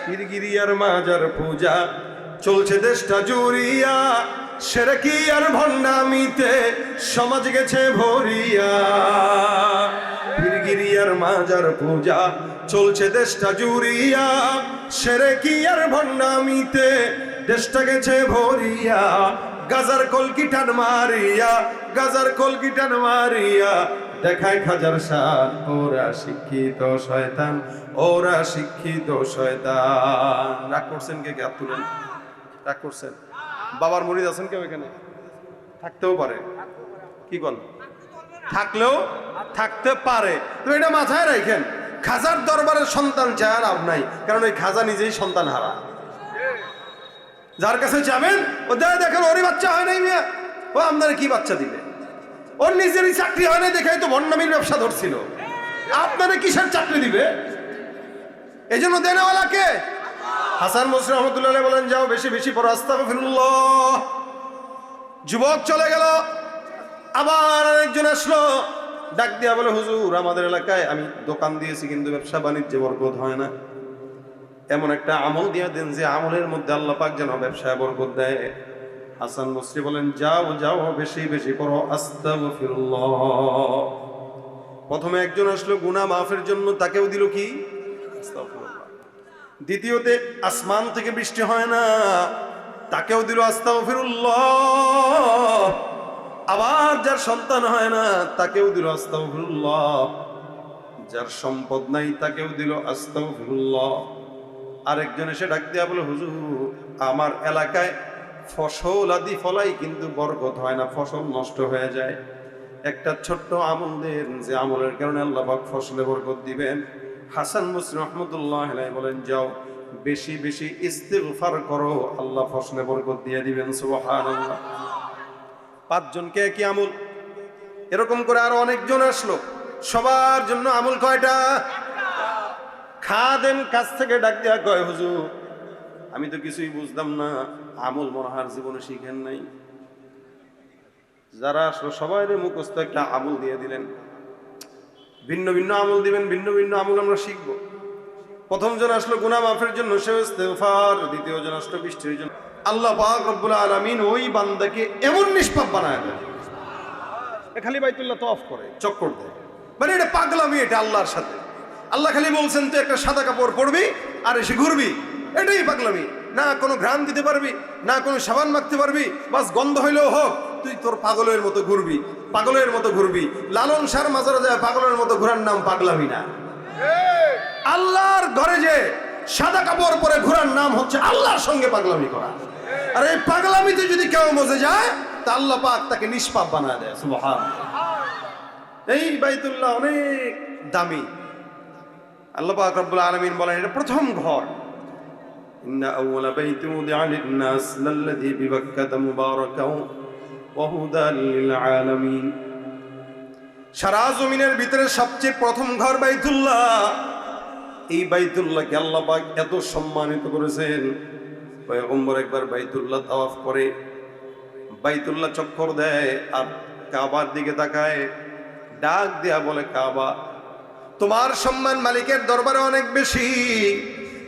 পীরগিরিয়ার মাজার পূজা চলছে দেশটা জুড়িয়া, শিরকি আর ভণ্ডামিতে সমাজ গেছে ভরিয়া। পীরগিরিয়ার মাজার পূজা চলছে দেশটা জুড়িয়া, শিরকি আর ভণ্ডামিতে দেশটা গেছে ভরিয়া। গাজার কলকিটান মারিয়া, গাজার কলকিটান মারিয়া দেখায় খাজার শান। ওরা শিক্ষিত শয়তান, ওরা শিক্ষিত শয়তান। রাগ করছেন কে? কে হাত তুলেন। রাগ করছেন? বাবার মুরিদ আছেন কেউ এখানে? থাকতেও পারে, কি বল? থাকলেও থাকতে পারে। তো এটা মাথায় রাখেন, খাজার দরবারের সন্তান চায় লাভ নাই, কারণ ওই খাজা নিজেই সন্তান হারা। যার কাছে যাবেন ও দেখেন ওরই বাচ্চা হয় নাই মিয়া, ও আপনার কি বাচ্চা দিবে? ওর নিজেরই চাকরি হয় নাই দেখে তো ভণ্ডামির ব্যবসা ধরছিল, আপনারা কিসের চাকরি দিবে? এই জন্য দেনেওয়ালাকে হাসান বসরি রহমতুল্লাহ বলেন, যাও বেশি বেশি পড়ো আস্তাগফিরুল্লাহ। যুবক চলে গেল, আবার আরেকজন আসলো, ডাক দিয়া বলে, হুজুর আমাদের এলাকায় আমি দোকান দিয়েছি কিন্তু ব্যবসা বাণিজ্যে বরকত হয় না, এমন একটা আমল দিয়া দেন যে আমলের মধ্যে আল্লাহ পাক যেন ব্যবসায় বরকত দেয়। হাসান বসরি বলেন, যাও যাও বেশি বেশি পড়ো আস্তাগফিরুল্লাহ। প্রথমে একজন আসলো গুনাহ মাফের জন্য, তাকেও দিল কি? আস্তাগফিরুল্লাহ। দ্বিতীয়তে আসমান থেকে বৃষ্টি হয় না, তাকেও দিল আস্তাগফিরুল্লাহ। আবার যার সন্তান হয় না তাকেও দিল আস্তাগফিরুল্লাহ। যার সম্পদ নাই তাকেও দিল আস্তাগফিরুল্লাহ। আরেকজন এসে ডাক দিয়া বলে, হুজুর আমার এলাকায় ফসল আদি ফলাই কিন্তু বরকত হয় না, ফসল নষ্ট হয়ে যায়। একটা ছোট্ট আমল দেন যে আমলের কারণে আল্লাহ পাক ফসলে বরকত দিবেন। হাসান বসরি রহমতুল্লাহ আলাইহি বলেন, যাও বেশি বেশি ইস্তিগফার করো, আল্লাহ ফসলে বরকত দিয়ে দিবেন। সুবহানাল্লাহ। পাঁচজনকে কি আমল? এরকম করে আরো অনেকজন আসলো, সবার জন্য আমল কয়টা? খাদেম কাছ থেকে ডাক দিয়া কয়, হুজুর আমি তো কিছুই বুঝলাম না, আমল মনে হয় জীবনে শিখেন নাই। যারা আসলো সবাই মুখস্থ একটা আমল দিয়ে দিলেন, ভিন্ন ভিন্ন আমল দিবেন, ভিন্ন ভিন্ন আমল আমরা শিখবো। প্রথম জন আসলো গুনাহ মাফের জন্য, সে ইস্তিগফার। দ্বিতীয় জন আসলো বৃষ্টির জন্য। আল্লাহ পাক রব্বুল আলামিন ওই বান্দাকে এমন নিষ্পাপ বানায় দেয়, খালি বাইতুল্লাহ তওয়াফ করে চক্কর দেয়, মানে এটা পাগলামি, এটা আল্লাহর সাথে। আল্লাহ খালি বলছেন তুই একটা সাদা কাপড় পরবি আর এসে ঘুরবি, এটাই পাগলামি। না কোনো ঘ্রাণ দিতে পারবি, না কোনো সাবান মাখতে পারবি, বাস গন্ধ হইলেও হোক, তুই তোর পাগলের মতো ঘুরবি, পাগলের মতো ঘুরবি। লালন শাহর মাজারে যায় পাগলের মতো ঘোরার নাম পাগলামি না। আল্লাহর ঘরে যে সাদা কাপড় পরে ঘোরার নাম হচ্ছে আল্লাহর সঙ্গে পাগলামি করা। আর এই পাগলামিতে যদি কেউ মজে যায় তা আল্লাহ পাক তাকে নিষ্পাপ বানায় দেয়। সুবহানাল্লাহ। এই বাইতুল্লাহ অনেক দামি। আল্লাহ পাক রব্বুল আলামিন বলেন, এটা প্রথম ঘর। ইন্না আউওয়ালা বাইতি উদিআ লিন-নাস লাল্লাযী বিবাক্কাতা মুবারাকাও ওয়া হুদাল লিল আলামিন। সারা জমিনের ভিতরে সবচেয়ে প্রথম ঘর বাইতুল্লাহ। এই বাইতুল্লাহকে আল্লাহ পাক এত সম্মানিত করেছেন, পয়গম্বর একবার বাইতুল্লাহ তাওয়াফ করে, বাইতুল্লাহ চক্কর দেয় আর কাবার দিকে তাকায়, ডাক দেয়া বলে, কাবা তোমার সম্মান মালিকের দরবারে অনেক বেশি,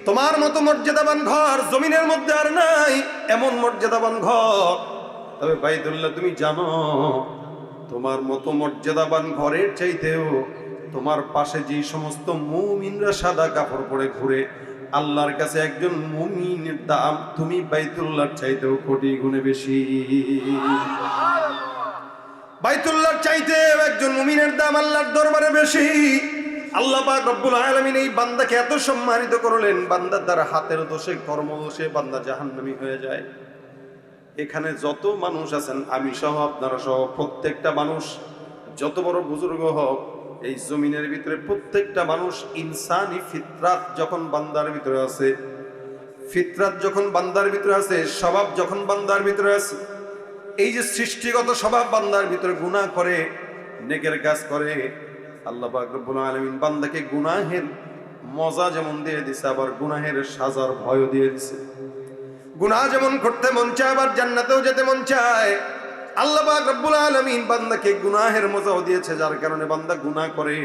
তোমার মতো মর্যাদাবান ঘর জমিনের মধ্যে আর নাই, এমন মর্যাদাবান ঘর। তবে বাইতুল্লাহ তুমি জানো, তোমার মতো মর্যাদাবান ঘরের চাইতেও তোমার পাশে যে সমস্ত মুমিনরা সাদা কাপড় পরে ঘুরে, আল্লাহর কাছে একজন মুমিনের দাম তুমি বাইতুল্লাহর চাইতেও কোটি গুণে বেশি। বাইতুল্লাহর চাইতেও একজন মুমিনের দাম আল্লাহর দরবারে বেশি। আল্লাহ পাক রব্বুল আলামিন এই বান্দাকে এত সম্মানিত করলেন, বান্দার দ্বারা হাতের দোষে কর্ম দোষে বান্দা জাহান্নামী হয়ে যায়। এখানে যত মানুষ আছেন, আমি সহ আপনারা সহ প্রত্যেকটা মানুষ, যত বড় বুজুর্গ হোক, এই জমিনের ভিতরে প্রত্যেকটা মানুষ ইনসানি ফিতরাত যখন বান্দার ভিতরে আছে, ফিতরাত যখন বান্দার ভিতরে আছে, স্বভাব যখন বান্দার ভিতরে আছে, এই যে সৃষ্টিগত স্বভাব বান্দার ভিতরে গুনাহ করে, নেকের কাজ করে, আল্লাহ পাক রব্বুল আলামিন বান্দাকে গুনাহের মজা যেমন দিয়ে দিছে, আবার গুনাহের সাজার ভয়ও দিয়ে দিছে। গুনাহ যেমন করতে মন চায়, আবার জান্নাতেও যেতে মন চায়। আল্লাহ পাক রব্বুল আলামিন বান্দাকে গুনাহের মজাও দিয়েছে, যার কারণে বান্দা গুনাহ করে,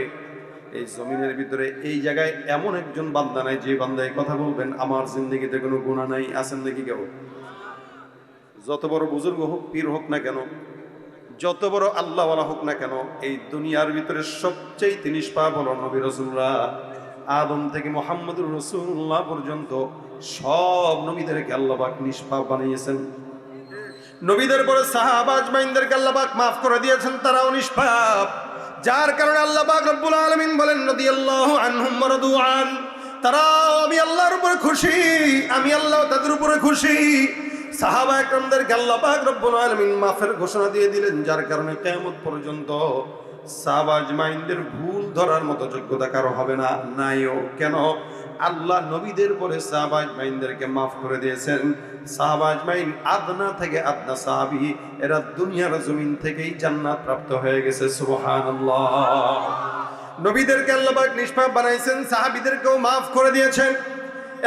এই জমিনের ভিতরে এই জায়গায় এমন একজন বান্দা নাই যে বান্দা এই কথা বলবেন আমার জিন্দগিতে কোনো গুনাহ নাই। আছেন নাকি কেউ? যত বড় বুজুর্গ হোক, পীর হোক না কেন, যত বড় আল্লাহওয়ালা হোক না কেন, এই দুনিয়ার ভিতরে সবচেয়ে নিষ্পাপ হলো নবী রাসূলরা। আদম থেকে মুহাম্মদুর রাসূলুল্লাহ পর্যন্ত সব নবীদেরকে আল্লাহ পাক নিষ্পাপ বানিয়েছেন। নবীদের পরে সাহাবা আজমাইনদেরকে আল্লাহ পাক মাফ করে দিয়েছেন, তারাও নিষ্পাপ। যার কারণে আল্লাহ পাক রব্বুল আলামিন বলেন রাদিয়াল্লাহু আনহুম ওয়া রাদু আন, তারাও আমি আল্লাহর উপরে খুশি, আমি আল্লাহ তাদের উপরে খুশি। সাহাবা একরামদেরকে আল্লাহ পাক রব্বুল আলামিন মাফের ঘোষণা দিয়ে দিলেন, যার কারণে কিয়ামত পর্যন্ত সাহাবা আজমাইনদের ভুল ধরার মতো যোগ্যতা কারো হবে না, নাইও। কেন? আল্লাহ নবীদের পরে সাহাবা আজমাইনদেরকে মাফ করে দিয়েছেন। সাহাবা আজমাইন আদনা থেকে আদনা সাহাবী, এরা দুনিয়ার জমিন থেকেই জান্নাত প্রাপ্ত হয়ে গেছে। সুবহানাল্লাহ। নবীদেরকে আল্লাহ পাক নিষ্পাপ বানাইছেন, সাহাবীদেরকেও মাফ করে দিয়েছেন।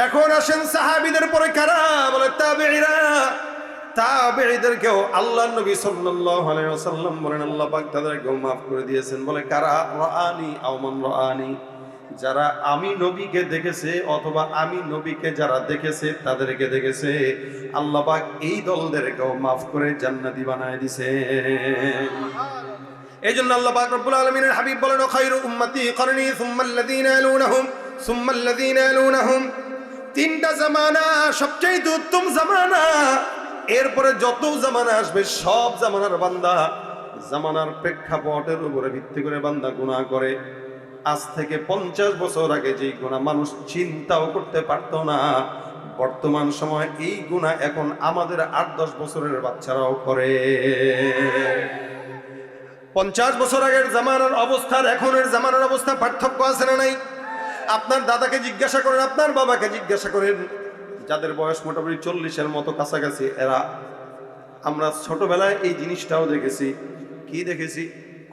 এখন আসেন সাহাবীদের পরে কারা? বলে তাবেঈরা। তাবেঈদেরকেও আল্লাহ নবী সাল্লাল্লাহু আলাইহি ওয়াসাল্লাম বলেন আল্লাহ পাক তাদেরকেও মাফ করে দিয়েছেন। বলে কারা? রাআনি আও মান রাআনি, যারা আমি নবীকে দেখেছে অথবা আমি নবীকে যারা দেখেছে তাদেরকে দেখেছে, আল্লাহ পাক এই দলদেরকেও মাফ করে জান্নাতি বানায় দিয়েছে। এইজন্য আল্লাহ পাক রব্বুল আলামিনের হাবিব বলেন খায়রু উম্মতি করনি সুম্মাল্লাযীনা ইয়ালুনাহুম সুম্মাল্লাযীনা ইয়ালুনাহুম। তিনটা জামানা সবচেয়ে উত্তম জামানা, এরপরে যত জামানা আসবে সব জামানার বান্দা জামানার প্রেক্ষাপটের উপরে ভিত্তি করে বান্দা গুনাহ করে। আজ থেকে 50 বছর আগে যেই গুনাহ মানুষ চিন্তাও করতে পারতো না, বর্তমান সময় এই গুনাহ এখন আমাদের 8-10 বছরের বাচ্চারাও করে। 50 বছর আগের জামানার অবস্থার এখনের জামানার অবস্থা পার্থক্য আছে না নাই? আপনার দাদাকে জিজ্ঞাসা করেন, আপনার বাবাকে জিজ্ঞাসা করেন, যাদের বয়স মোটামুটি 40-এর মতো কাছাকাছি, এরা আমরা ছোটবেলায় এই জিনিসটাও দেখেছি। কি দেখেছি?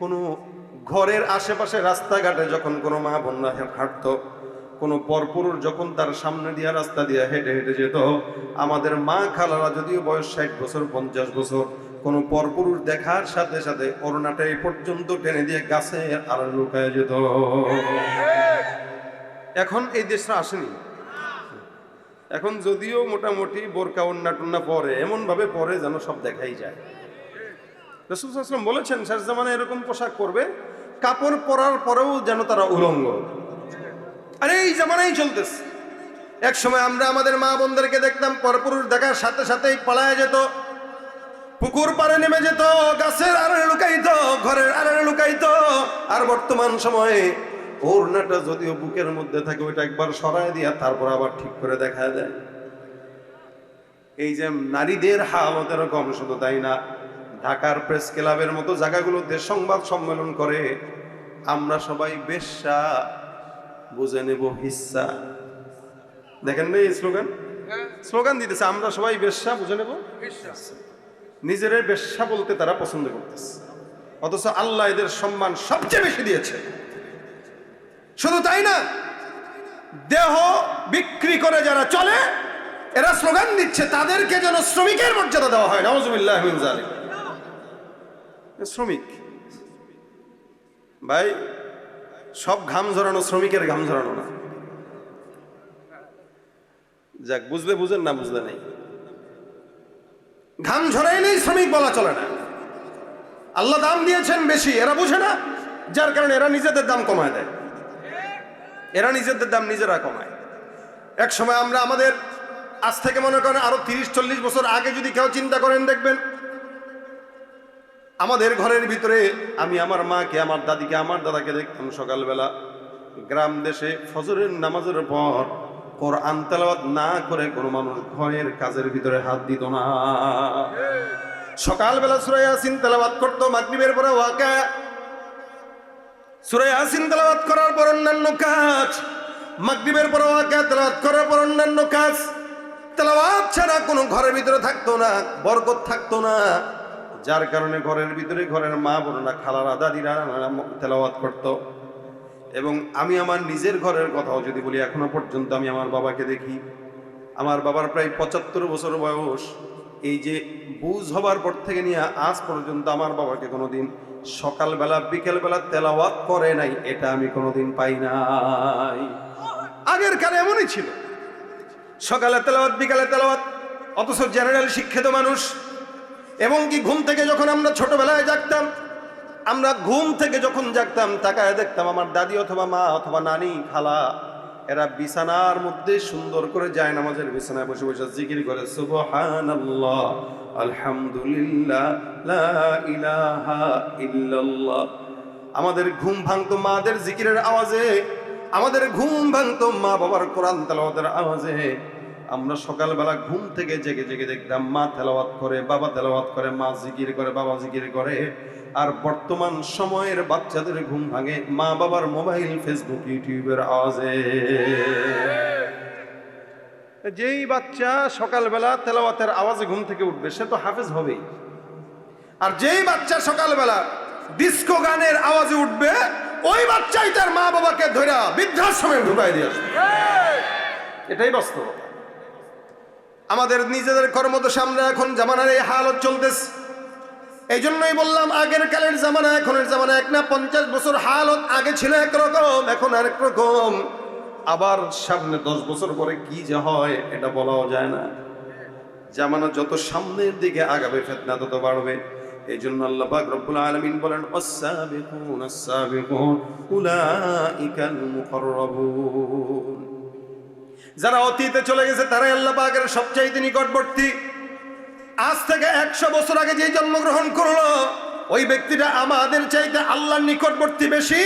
কোনো ঘরের আশেপাশে রাস্তাঘাটে যখন কোনো মা বোনরা হাঁটতো, কোনো পরপুরুষ যখন তার সামনে দিয়ে রাস্তা দিয়ে হেঁটে হেঁটে যেত, আমাদের মা খালারা যদিও বয়স 60 বছর 50 বছর, কোনো পরপুরুষ দেখার সাথে সাথে ওড়নাটা এই পর্যন্ত টেনে দিয়ে গাছে আর লুকায় যেত। এখন এই দেশটা আসেনি। এখন যদিও মোটামুটি বোরকা ওড়না টুন্না পরে, এমন ভাবে পরে যেন সব দেখাই যায়। রাসূল সাল্লাল্লাহু আলাইহি ওয়াসাল্লাম বলেছেন শেষ জামানায় এরকম পোশাক পরবে, কাপড় পরার পরেও যেন তারা উলঙ্গ। আরে এই জামানাই চলতেছে। এক সময় আমরা আমাদের মা বোনদেরকে দেখতাম পরপুরুষ দেখার সাথে সাথেই পালায় যেত, পুকুর পাড়ে নেমে যেত, গাছের আড়ালে লুকাইতো, ঘরের আড়ালে লুকাইতো। আর বর্তমান সময়ে ওড়নাটা যদিও বুকের মধ্যে থাকে, ওইটা একবার সরায় দিয়া তারপর আবার ঠিক করে দেখা যায়। এই যে নারীদের হালত এরকম, শুধু তাই না, ঢাকার প্রেস ক্লাবের মতো জায়গাগুলোতে সংবাদ সম্মেলন করে, আমরা সবাই বেশ্যা, বুঝে নেব হিস্সা। দেখেন না এই স্লোগান দিতেছে, আমরা সবাই বেশ্যা, বুঝে নেব হিস্সা। নিজেদের বেশ্যা বলতে তারা পছন্দ করতেছে, অথচ আল্লাহ এদের সম্মান সবচেয়ে বেশি দিয়েছে। শুধু তাই না, দেহ বিক্রি করে যারা চলে, এরা স্লোগান দিচ্ছে তাদেরকে যেন শ্রমিকের মর্যাদা দেওয়া হয়। নাউযুবিল্লাহ মিন যালিক। শ্রমিক ভাই, সব ঘাম ঝরানো শ্রমিকের ঘাম ঝরানো না। যাক, বুঝলে বুঝেন, না বুঝলে নেই। ঘাম ঝরাই নেই শ্রমিক বলা চলে না। আল্লাহ দাম দিয়েছেন বেশি, এরা বুঝে না, যার কারণে এরা নিজেদের দাম কমায় দেয়। এরা নিজেদের দাম নিজেরা কমায়। এক সময় আমরা আমাদের, আজ থেকে মনে করেন আরো 30-40 বছর আগে যদি কেউ চিন্তা করেন, দেখবেন আমাদের ঘরের ভিতরে আমি আমার মাকে, আমার দাদিকে, আমার দাদাকে দেখতাম সকালবেলা গ্রাম দেশে ফজরের নামাজের পর কোরআন তেলাওয়াত না করে কোনো মানুষ ঘরের কাজের ভিতরে হাত দিত না। সকালবেলা সূরা ইয়াসিন তেলাওয়াত করতো, মাগরিবের পরে ওয়াকা, সূরা ইয়াসিন তেলাওয়াত করার পর অন্যান্য কাজ, মাগরিবের পরে ওয়াকা তেলাওয়াত করার পর অন্যান্য কাজ। তেলাওয়াত ছাড়া কোনো ঘরের ভিতরে থাকতো না, বরকত থাকতো না। যার কারণে ঘরের ভিতরে ঘরের মা বোনেরা, খালারা, দাদিরা তেলাওয়াত করত। এবং আমি আমার নিজের ঘরের কথাও যদি বলি, এখনো পর্যন্ত আমি আমার বাবাকে দেখি, আমার বাবার প্রায় 75 বছর বয়স। এই যে বুঝ হবার পর থেকে নিয়ে আজ পর্যন্ত আমার বাবাকে কোনোদিন সকালবেলা বিকেলবেলা তেলাওয়াত করে নাই, এটা আমি কোনোদিন পাই নাই। আগের কালে এমনই ছিল, সকালে তেলাওয়াত বিকালে তেলাওয়াত, অথচ জেনারেল শিক্ষিত মানুষ। এবং কি ঘুম থেকে যখন আমরা ছোটবেলায় জাগতাম, আমরা ঘুম থেকে যখন জাগতাম তাকায় দেখতাম আমার দাদি অথবা মা অথবা নানি খালা এরা বিছানার মধ্যে সুন্দর করে যায় নামাজের বিছানায় বসে বসে জিকির করে সুবহানাল্লাহ, আলহামদুলিল্লাহ, লা ইলাহা ইল্লাল্লাহ। আমাদের ঘুম ভাঙতো মাদের জিকিরের আওয়াজে, আমাদের ঘুম ভাঙতো মা বাবার কোরআন তেলাওয়াতের আওয়াজে। আমরা সকালবেলা ঘুম থেকে জেগে জেগে দেখতাম মা তেলাওয়াত করে, বাবা তেলাওয়াত করে, মা জিকির করে, বাবা জিকির করে। আর বর্তমান সময়ের বাচ্চাদের ঘুম ভাঙে মা বাবার মোবাইল, ফেসবুক, ইউটিউবের আওয়াজে। যেই বাচ্চা সকালবেলা তেলাওয়াতের আওয়াজে ঘুম থেকে উঠবে সে তো হাফেজ হবেই, আর যেই বাচ্চা সকালবেলা ডিস্কো গানের আওয়াজে উঠবে ওই বাচ্চাই তার মা বাবাকে ধরে বৃদ্ধাশ্রমে ঢুকাই দিয়ে আসবে। এটাই বাস্তবতা। আমাদের নিজেদের কর্মদশা আমরা এখন জামানার এই হালত চলতেছে। এই জন্যই বললাম আগের কালের জামানা এখনের জামানা এক না। 50 বছর হালত আগে ছিল একরকম, এখন আরেক রকম। আবার সামনে 10 বছর পরে কি যে হয় এটা বলাও যায় না। জামানা যত সামনের দিকে আগাবে ফিতনা তত বাড়বে। এই জন্য আল্লাহ পাক রব্বুল আলামিন বলেন আস-সাবিকুন আস-সাবিকুন উলাইকাল মুকাররাবুন। যারা অতীতে চলে গেছে তারাই আল্লাহ পাকের সবচাইতে নিকটবর্তী। আজ থেকে 100 বছর আগে যে জন্মগ্রহণ করলো ওই ব্যক্তিটা আমাদের চাইতে আল্লাহর নিকটবর্তী বেশি।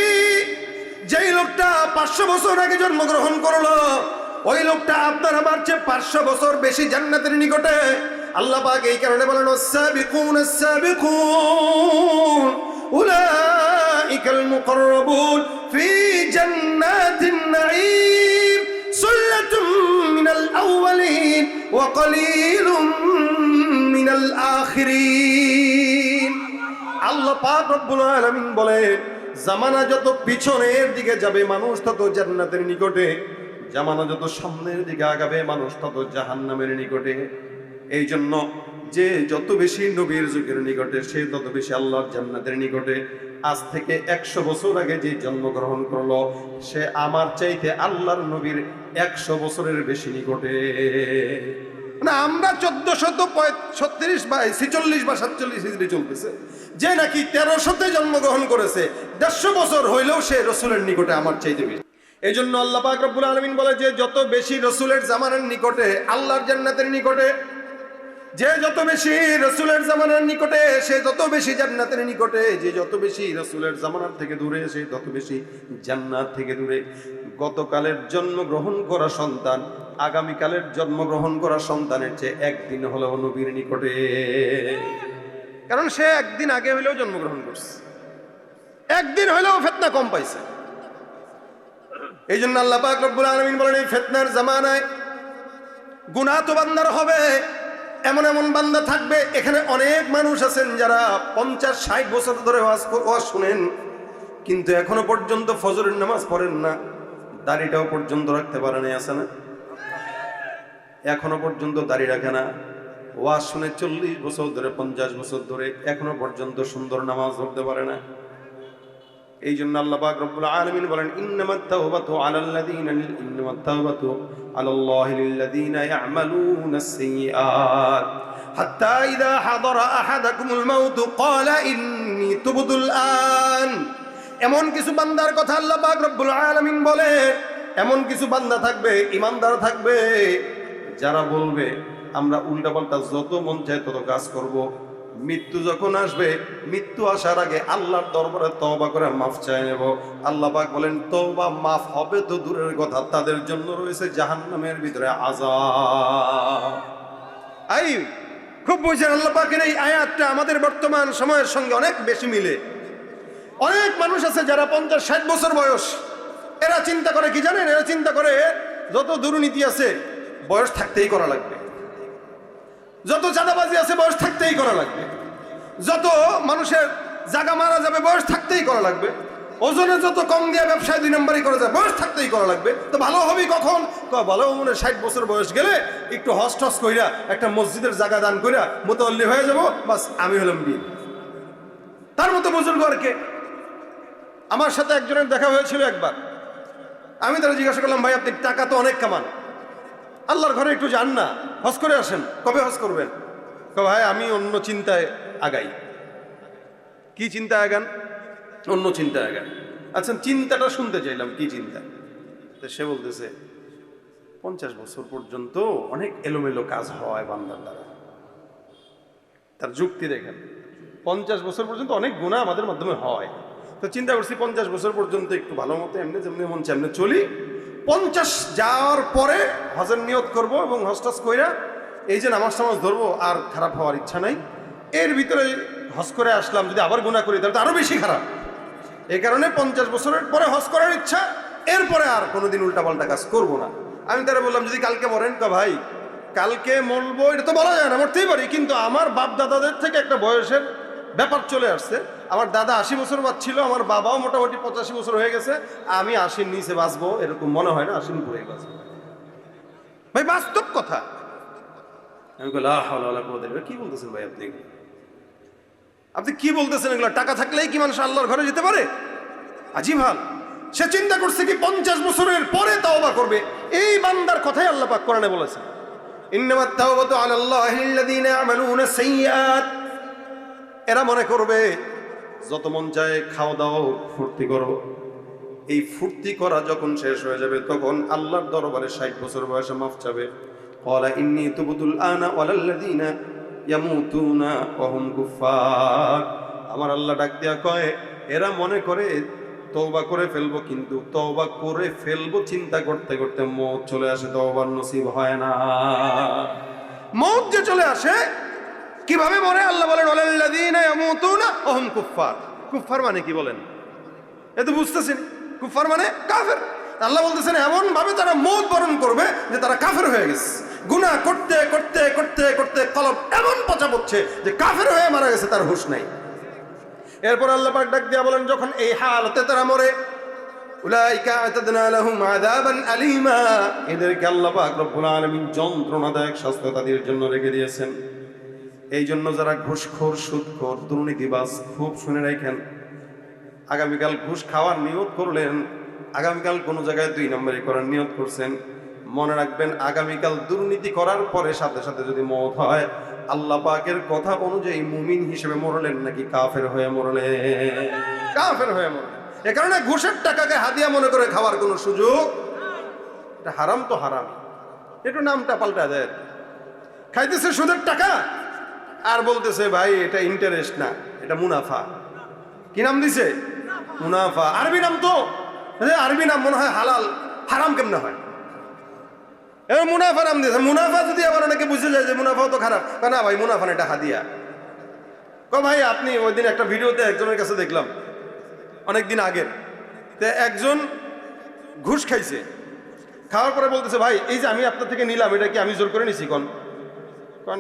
যেই লোকটা 500 বছর আগে জন্মগ্রহণ করলো ওই লোকটা আপনার আমার চেয়ে 500 বছর বেশি জান্নাতের নিকটে। আল্লাহ পাক এই কারণে বলেন আস-সাবিকুন আস-সাবিকুন উলাইকাল মুকাররাবুন ফি জান্নাতিন নাঈম সুল্লাতুম মিনাল আউয়ালিন ওয়া কলিলুম মিনাল আখিরিন। আল্লাহ পাক রব্বুল আলামিন বলেন জামানা যত পিছনের দিকে যাবে মানুষ তত জান্নাতের নিকটে, জামানা যত সামনের দিকে আগাবে মানুষ তত জাহান্নামের নিকটে। এই জন্য যে যত বেশি নবীর যুগের নিকটে সে তত বেশি আল্লাহর জান্নাতের নিকটে। আজ থেকে 100 বছর আগে যে জন্মগ্রহণ করলো সে আমার চাইতে আল্লাহর নবীর 100 বছরের বেশি নিকটে। না আমরা 1436 বা 46 বা 47 হিজরি চলতেছে, যে নাকি 1300-তে জন্মগ্রহণ করেছে 150 বছর হইলেও সে রসুলের নিকটে আমার চাইতে বেশি। এই জন্য আল্লাহ পাক রব্বুল আলামিন বলে যে যত বেশি রসুলের জামানার নিকটে আল্লাহর জান্নাতের নিকটে, যে যত বেশি রসুলের জামানার নিকটে সে তত বেশি জান্নাতের নিকটে, যে যত বেশি রসুলের জামানার থেকে দূরে সে তত বেশি জান্নাত থেকে দূরে। গতকালের জন্মগ্রহণ করা সন্তান আগামীকালের জন্মগ্রহণ করা সন্তানের চেয়ে একদিন হলেও নবীর নিকটে, কারণ সে একদিন আগে হলেও জন্মগ্রহণ করছে, একদিন হলেও ফিতনা কম পাইছে। এই জন্য আল্লাহ পাক রব্বুল আলামিন বলেন এই ফিতনার জামানায় গুনাহ তো বান্দার হবে, এমন এমন বান্দা থাকবে। এখানে অনেক মানুষ আছেন যারা 50-60 বছর ধরে ওয়াজ শুনেন কিন্তু এখনো পর্যন্ত ফজরের নামাজ পড়েন না, দাড়িটাও পর্যন্ত রাখতে পারে না, আছে না? এখনো পর্যন্ত দাড়ি রাখে না। ওয়াজ শুনে 40 বছর ধরে 50 বছর ধরে এখনো পর্যন্ত সুন্দর নামাজ পড়তে পারে না। এই জন্য আল্লাহ পাক রব্বুল আলামিন বলেন ইন্নামাত তাওবাতু আলাল্লাহি লিল্লাযীনা ইয়া'মালুনাস সাইয়্যাত হাত্তা ইযা হাদারা আহাদাকুমুল মাউত ক্বালা ইন্নী তুবতুল আন। এমন কিছু বান্দার কথা আল্লাহ পাক রব্বুল আলামিন বলে, এমন কিছু বান্দা থাকবে, ইমানদার থাকবে যারা বলবে আমরা উল্টাপাল্টা যত মন চায় তত কাজ করব। মৃত্যু যখন আসবে, মৃত্যু আসার আগে আল্লাহর দরবারে তওবা করে মাফ চাই নেব। আল্লাহ পাক বলেন তওবা মাফ হবে তো দূরের কথা, তাদের জন্য রয়েছে জাহান্নামের ভিতরে আযাব। আই খুব বুঝেন আল্লাহ পাকের এই আয়াতটা আমাদের বর্তমান সময়ের সঙ্গে অনেক বেশি মিলে। অনেক মানুষ আছে যারা 50-60 বছর বয়স, এরা চিন্তা করে কি জানেন? এরা চিন্তা করে যত দুর্নীতি আছে বয়স থাকতেই করা লাগবে, যত চাঁদাবাজি আছে বয়স থাকতেই করা লাগবে, যত মানুষের জায়গা মারা যাবে বয়স থাকতেই করা লাগবে, ওজনে যত কম দিয়ে ব্যবসায় 2 নম্বরই করা যায় বয়স থাকতেই করা লাগবে। তো ভালো হবি কখন? ভালো মনে 60 বছর বয়স গেলে একটু হস টস কইরা একটা মসজিদের জায়গা দান কইরা মুতাওয়াল্লি হয়ে যাব, বাস আমি হলাম বিয়ে। তার মতো বুজুর্গ আর কে? আমার সাথে একজনের দেখা হয়েছিল একবার। আমি তারা জিজ্ঞাসা করলাম, ভাই আপনি টাকা তো অনেক কামান, আল্লাহর ঘরে একটু যান না, হজ করে আসেন, কবে হজ করবেন? ভাই আমি অন্য চিন্তায় আগাই। কি চিন্তায় আগান? অন্য চিন্তায় আগান। আচ্ছা চিন্তাটা শুনতে চাইলাম, কি চিন্তা? তো সে বলতেছে 50 বছর পর্যন্ত অনেক এলোমেলো কাজ হয় বান্দার দ্বারা। তার যুক্তি দেখেন, 50 বছর পর্যন্ত অনেক গুনাহ আমাদের মাধ্যমে হয়। তো চিন্তা করছি 50 বছর পর্যন্ত একটু ভালো মতো এমনি যেমনি মন চাই এমনি চলি, 50 যাওয়ার পরে হজের নিয়ত করব এবং হজ টজ কইরা এই যে নামাজ টামাজ ধরবো, আর খারাপ হওয়ার ইচ্ছা নাই। এর ভিতরে হজ করে আসলাম, যদি আবার গুনাহ করি তাহলে তো আরো বেশি খারাপ। এই কারণে 50 বছরের পরে হজ করার ইচ্ছা, এরপরে আর কোনোদিন উল্টাপাল্টা কাজ করব না। আমি তারা বললাম, যদি কালকে মরেন? ভাই কালকে মরবো এটা তো বলা যায় না, মরতেই পারি, কিন্তু আমার বাপ দাদাদের থেকে একটা বয়সের ব্যাপার চলে আসছে। আমার দাদা 80 বছর বাঁচছিল, আমার বাবাও মোটামুটি 85 বছর হয়ে গেছে। আমি 80-র নিচে বাঁচবো এরকম মনে হয় না, 80-র উপরেই বাঁচবো। ভাই বাস্তব কথা। আমি বললাম কি বলতেছেন ভাই আপনি? আপনি কি বলতেছেন এগুলো? টাকা থাকলেই কি মানুষ আল্লাহর ঘরে যেতে পারে? আজিব হাল। সে চিন্তা করছে কি 50 বছরের পরে তাওবা করবে। এই বান্দার কথাই আল্লাহ পাক কোরআনে বলেছেন, ইন্নামাত তাওবাতু আলাল্লাহিল্লাযীনা ইয়ামালুনা সাইয়্যাত। এরা মনে করবে যত মন চায় খাও দাও ফুর্তি করো। এই ফুর্তি করা যখন শেষ হয়ে যাবে তখন আল্লাহর দরবারে 60 বছর বয়সে মাফ চাবে। ক্বালা ইন্নী তুবতুল আনা ওয়ালাল্লাযীনা ইয়ামুতুনা ওয়া হুম কুফার। আমার আল্লাহ ডাক দিয়া কয়, এরা মনে করে তওবা করে ফেলবো, কিন্তু তওবা করে ফেলবো চিন্তা করতে করতে মওত চলে আসে, তওবার নসিব হয় না। মওত যে চলে আসে কিভাবে মরে? আল্লাহ বলেন ওয়ালাল্লাযীনা ইয়ামুতুনা ওয়া হুম কুফার। কুফার মানে কি বলেন? এ তো বুঝতেছেন, কুফার মানে কাফের। আল্লাহ বলতেছেন এমন ভাবে তারা মওত বরণ করবে যে তারা কাফের হয়ে গেছে। গুনাহ করতে করতে করতে করতে কলব এমন পচা পড়ছে যে কাফের হয়ে মারা গেছে, তার হুঁশ নাই। এরপর আল্লাহ পাক ডাক দিয়া বলেন, যখন এই হালতে তারা মরে, উলাইকা আতাদনা লাহুম আযাবান আলীমা। এদেরকে আল্লাহ পাক রব্বুল আলামিন যন্ত্রণাদায়ক শাস্তি তাদের জন্য রেখে দিয়েছেন। এই জন্য যারা ঘুষখোর, সুদখোর, দুর্নীতিবাজ, খুব শুনে রাখেন, আগামীকাল ঘুষ খাওয়ার নিয়ত করলেন, আগামীকাল কোনো জায়গায় 2 নম্বরি করার নিয়ত করছেন, মনে রাখবেন আগামীকাল দুর্নীতি করার পরে সাথে সাথে যদি মওত হয়, আল্লাহ পাকের কথা অনুযায়ী মুমিন হিসেবে মরলেন নাকি কাফের হয়ে মরলেন? কাফের হয়ে মরলেন। এ কারণে ঘুষের টাকাকে হাদিয়া মনে করে খাওয়ার কোনো সুযোগ, এটা হারাম তো হারামই, একটু নামটা পাল্টা দেয়। খাইতেছে সুদের টাকা আর বলতেছে ভাই এটা ইন্টারেস্ট না, এটা মুনাফা। কি নাম দিছে? মুনাফা। আরবি নাম তো, আরবি নাম মনে হয় হালাল, হারাম কেমনে হয়? এবার মুনাফা নাম দিয়েছে। মুনাফা যদি আবার অনেকে বুঝে যায় যে মুনাফাও তো খারাপ, না ভাই মুনাফা না, এটা হাদিয়া। ভাই আপনি ওই দিন একটা ভিডিওতে একজনের কাছে দেখলাম, অনেকদিন আগের, তো একজন ঘুষ খাইছে, খাওয়ার পরে বলতেছে ভাই এই যে আমি আপনার থেকে নিলাম, এটা কি আমি জোর করে নিছি? কোন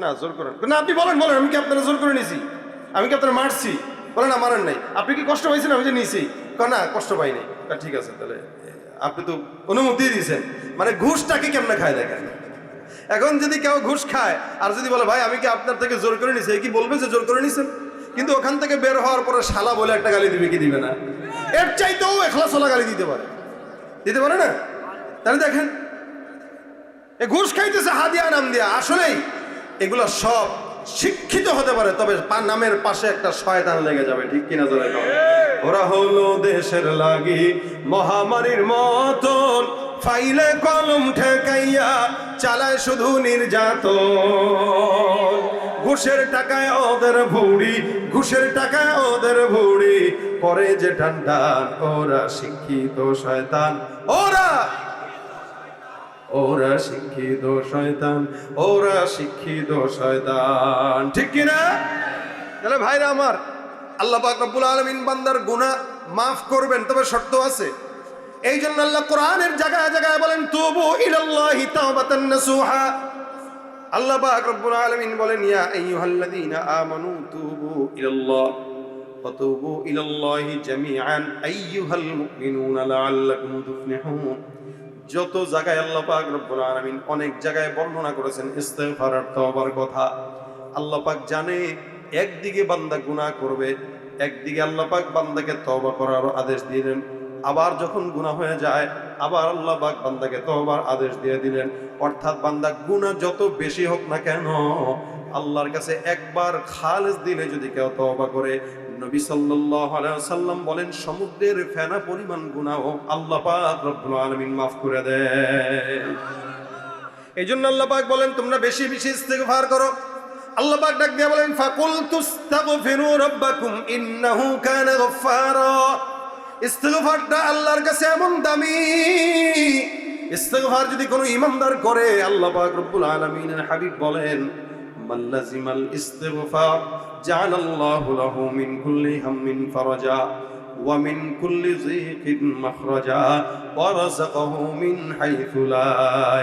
না জোর করেন না, আপনি বলেন বলেন আমি কি আপনারা জোর করে নিছি? আমি কি আপনারা মারছি? বলেন না মারেন নাই। আপনি কি কষ্ট পাইছেন আমি যে নিছি? না কষ্ট পাই নাই। ঠিক আছে, তাহলে আপনি তো অনুমতি দিয়েছেন। মানে ঘুষটাকে কেমনে খায় দেখেন। এখন যদি কেউ ঘুষ খায় আর যদি বলে ভাই আমি কি আপনার থেকে জোর করে নিছি, কি বলবে যে জোর করে নিছেন? কিন্তু ওখান থেকে বের হওয়ার পরে শালা বলে একটা গালি দিবে কি দিবে না? এর চাইতেও এখলাসওয়ালা গালি দিতে পারে না? তাহলে দেখেন এ ঘুষ খাইতেছে হাদিয়া নাম দিয়া। আসলেই এগুলো সব শিক্ষিত হতে পারে, তবে নামের পাশে একটা শয়তান লেগে যাবে, ঠিক কিনা? ওরা হলো দেশের লাগি মহামারীর মতন, ফাইলে কলম ঠেকাইয়া চালায় শুধু নির্যাতন। ঘুষের টাকায় ওদের ভুড়ি, ঘুষের টাকায় ওদের ভুড়ি, করে যে টান টান। ওরা শিক্ষিত শয়তান, ওরা শিক্ষিত শয়তান, ওরা শিক্ষিত শয়তান, ঠিক কিনা? তাহলে ভাইরা আমার, আল্লাহ পাক রব্বুল আলামিন বান্দার গুনাহ মাফ করবেন, তবে শর্ত আছে। এই জন্য আল্লাহ কোরআনের জায়গায় জায়গায় বলেন তুবু ইলাল্লাহি তাওবাতান নাসুহা। আল্লাহ পাক রব্বুল আলামিন বলেন ইয়া আইয়ুহাল্লাযীনা আমানু তুবু ইলাল্লাহ ওয়া তুবু ইলাল্লাহি জামিআন আইয়ুহাল মুমিনুনা লাআল্লাকুম তুফলিহুন। যত জায়গায় আল্লাহ পাক রব্বুল আলামিন অনেক জায়গায় বর্ণনা করেছেন ইস্তিগফার আর তওবার কথা। আল্লাহ পাক জানে একদিকে বান্দা গুনাহ করবে, একদিকে আল্লাহ পাক বান্দাকে তওবা করার আদেশ দিলেন, আবার যখন গুনাহ হয়ে যায় আবার আল্লাহ পাক বান্দাকে তওবার আদেশ দিয়ে দিলেন। অর্থাৎ বান্দা গুনাহ যত বেশি হোক না কেন, আল্লাহর কাছে একবার খালেস দিলে যদি কেউ তওবা করে, নবী সাল্লাল্লাহু আলাইহি ওয়াসাল্লাম বলেন সমুদ্রের ফেনা পরিমাণ গুনাহ আল্লাহ পাক রব্বুল আলামিন মাফ করে দেন। এইজন্য আল্লাহ পাক বলেন তোমরা বেশি বেশি ইস্তিগফার করো। আল্লাহ পাক ডাক দিয়ে বলেন ফাকুলতুস্তাগফিরু রাব্বাকুম ইন্নাহু কানা গফফারা। ইস্তিগফারটা আল্লাহর কাছে এমন দামি, ইস্তিগফার যদি কোনো ঈমানদার করে, আল্লাহ পাক রব্বুল আলামিনের হাবিব বলেন মাল্লাজিমাল ইস্তিগফার জাআলাল্লাহু লাহু মিন কুল্লি হাম্মিন ফারাজা ওয়া মিন কুল্লি যিকিন মাখরাজা ওয়া রাযাকাহু মিন হাইথু লা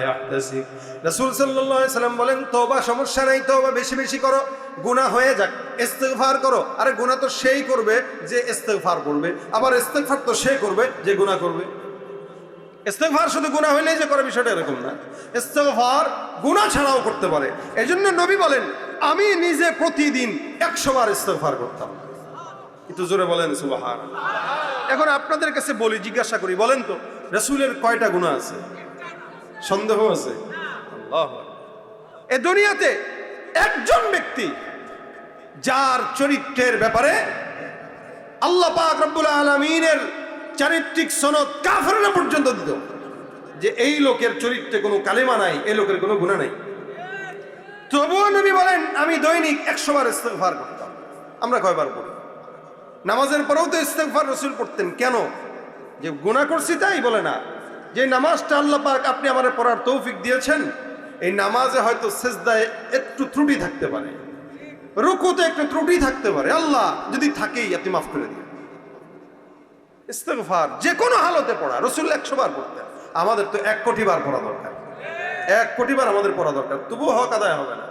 ইয়াহতাসিব। রাসূল সাল্লাল্লাহু আলাইহি সাল্লাম বলেন তওবা সমস্যা নাই, তওবা বেশি বেশি করো, গুনাহ হয়ে যাক ইস্তিগফার করো। আরে গুনাহ তো সেই করবে যে ইস্তিগফার করবে, আবার ইস্তিগফার তো সে করবে যে গুনাহ করবে। ইস্তিগফার শুধু গুনাহ হইলেই যে করে বিষয়টা এরকম না, ইস্তিগফার গুনাহ ছাড়াও করতে পারে। এজন্য নবী বলেন আমি নিজে প্রতিদিন 100 বার ইস্তিগফার করতাম। একটু জোরে বলেন সুবহানাল্লাহ। এখন আপনাদের কাছে বলি, জিজ্ঞাসা করি, বলেন তো রাসূলের কয়টা গুনাহ আছে? সন্দেহ আছে? আল্লাহু আকবার। এই দুনিয়াতে একজন ব্যক্তি যার চরিত্রের ব্যাপারে আল্লাহ পাক রব্বুল আলামিনের চারিত্রিক সনদ কাফেররা পর্যন্ত দিত যে এই লোকের চরিত্রে কোনো কালেমা নাই, এই লোকের কোনো গুনাহ নাই, তবুও নবী বলেন আমি দৈনিক 100 বার ইস্তিগফার করতাম। আমরা কয়বার করি? নামাজের পরেও তো ইস্তিগফার রাসূল পড়তেন। কেন? যে গুনাহ করছি তাই বলে না, যে নামাজটা আল্লাহ পাক আপনি আমারে পড়ার তৌফিক দিয়েছেন, এই নামাজে হয়তো সিজদায় একটু ত্রুটি থাকতে পারে, রুকুতে একটু ত্রুটি থাকতে পারে, আল্লাহ যদি থাকেই আপনি মাফ করে দিন। ইস্তিগফার যে কোনো হালতে পড়া রাসূল 100 বার পড়তেন। আমাদের তো 1 কোটি বার পড়া দরকার, 1 কোটি বার আমাদের পড়া দরকার, তবুও হক আদায় হবে না।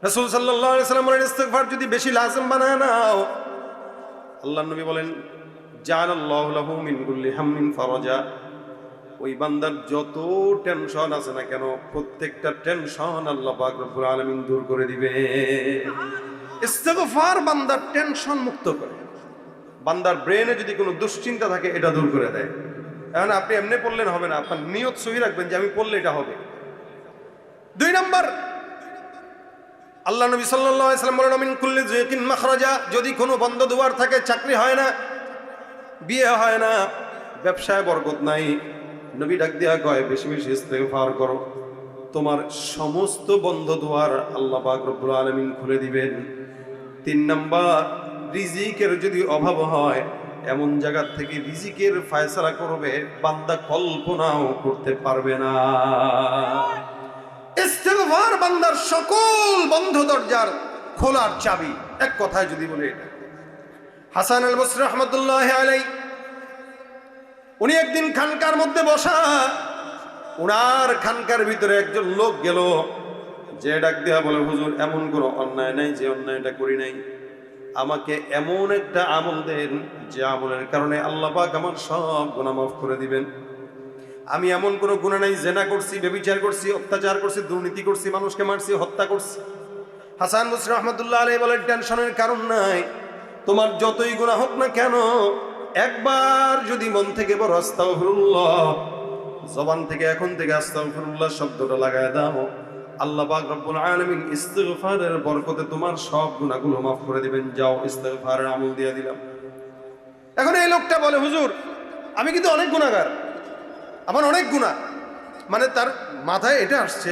রাসূল সাল্লাল্লাহু আলাইহি ওয়াসাল্লাম বলেন ইস্তিগফার যদি বেশি লাজিম বানায় নাও, আল্লাহর নবী বলেন জাআলাল্লাহু লাহু মিন কুল্লি হাম্মিন ফারাজা। ওই বান্দার যত টেনশন আছে না কেন, প্রত্যেকটা টেনশন আল্লাহ পাক রব্বুল আলামিন দূর করে দিবে। ইস্তিগফার বান্দার টেনশন মুক্ত করে, বান্দার ব্রেনে যদি কোনো দুশ্চিন্তা থাকে এটা দূর করে দেয়। এখন আপনি এমনি পড়লেন হবে না, আপনার নিয়ত সহি রাখবেন যে আমি পড়লে এটা হবে। 2 নাম্বার, আল্লাহ নবী সাল্লাল্লাহু আলাইহি ওয়াসাল্লাম বলেন মিন কুল্লি যিকিন মাখরাজা। যদি কোনো বন্ধ দুয়ার থাকে, চাকরি হয় না, বিয়ে হয় না, ব্যবসায় বরকত নাই, নবী ডাক দিয়া কয় বেশি বেশি ইস্তিগফার করো, তোমার সমস্ত বন্ধ দুয়ার আল্লাহ পাক রব্বুল আলামিন খুলে দিবেন। 3 নাম্বার, রিজিকের যদি অভাব হয়, এমন জায়গা থেকে রিজিকের ফয়সালা করবে বান্দা কল্পনাও করতে পারবে না। ইস্তিগফার বান্দার সকল বন্ধ দরজার খোলার চাবি। এক কথায় যদি বলে, এটা হাসান আল বসরি রাহমাতুল্লাহি আলাইহি, উনি একদিন খানকার মধ্যে বসা, উনার খানকার ভিতরে একজন লোক গেল, যে ডাক দিয়া বলে হুজুর এমন কোনো অন্যায় নাই যে অন্যায়টা করি নাই, আমাকে এমন একটা আমল দেন যে আমলের কারণে আল্লাহ পাক আমার সব গুনাহ মাফ করে দিবেন। আমি এমন কোনো গুনাহ নাই, জেনা করছি, ব্যভিচার করছি, অত্যাচার করছি, দুর্নীতি করছি, মানুষকে মারছি, হত্যা করছি। হাসান বসরি রাহমাতুল্লাহি আলাইহি বলেন টেনশনের কারণ নাই, তোমার যতই গুনাহ হোক না কেন, একবার যদি মন থেকে বড় আস্তাগফিরুল্লাহ, জবান থেকে এখন থেকে আস্তাগফিরুল্লাহ শব্দটা লাগায় দাও, আল্লাহ পাক রব্বুল আলামিন ইস্তিগফারের বরকতে তোমার সব গুনাহগুলো মাফ করে দিবেন। যাও ইস্তিগফারের আমল দিয়ে দিলাম। এখন এই লোকটা বলে হুজুর আমি কিন্তু অনেক গুনাহগার, আমার অনেক গুনাহ, মানে তার মাথায় এটা আসছে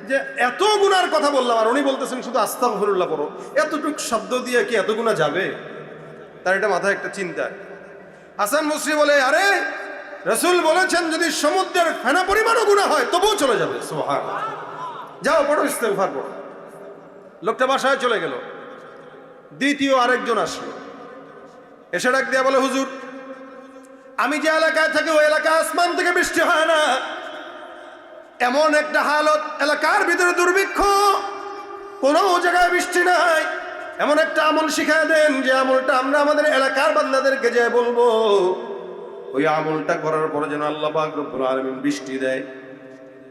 যে এত গুনার কথা বললাম আর উনি বলতেছেন শুধু আস্তাগফিরুল্লাহ পড়ো, এতটুকু শব্দ দিয়ে কি এত গুনাহ যাবে? তার এটা মাথায় একটা চিন্তা। হাসান বসরি বলে আরে রাসূল বলেছেন যদি সমুদ্রের ফেনা পরিমাণও গুনাহ হয় তবুও চলে যাবে। সুবহানাল্লাহ, যাও পড়ো ইস্তিগফার পড়ো। লোকটা বাসায় চলে গেল। দ্বিতীয় আরেকজন আসলো, এসে ডাক দিয়া বলে হুজুর আমি যে এলাকায় থাকি ওই এলাকায় আসমান থেকে বৃষ্টি হয় না, এমন একটা হালত, এলাকার ভিতরে দুর্ভিক্ষ, কোনো জায়গায় বৃষ্টি নাই, এমন একটা আমল শিখায় দেন যে আমলটা আমরা আমাদের এলাকার বান্দাদেরকে যে বলবো, ওই আমলটা করার পরে যেন আল্লাহ পাক রব্বুল আলামিন বৃষ্টি দেয়।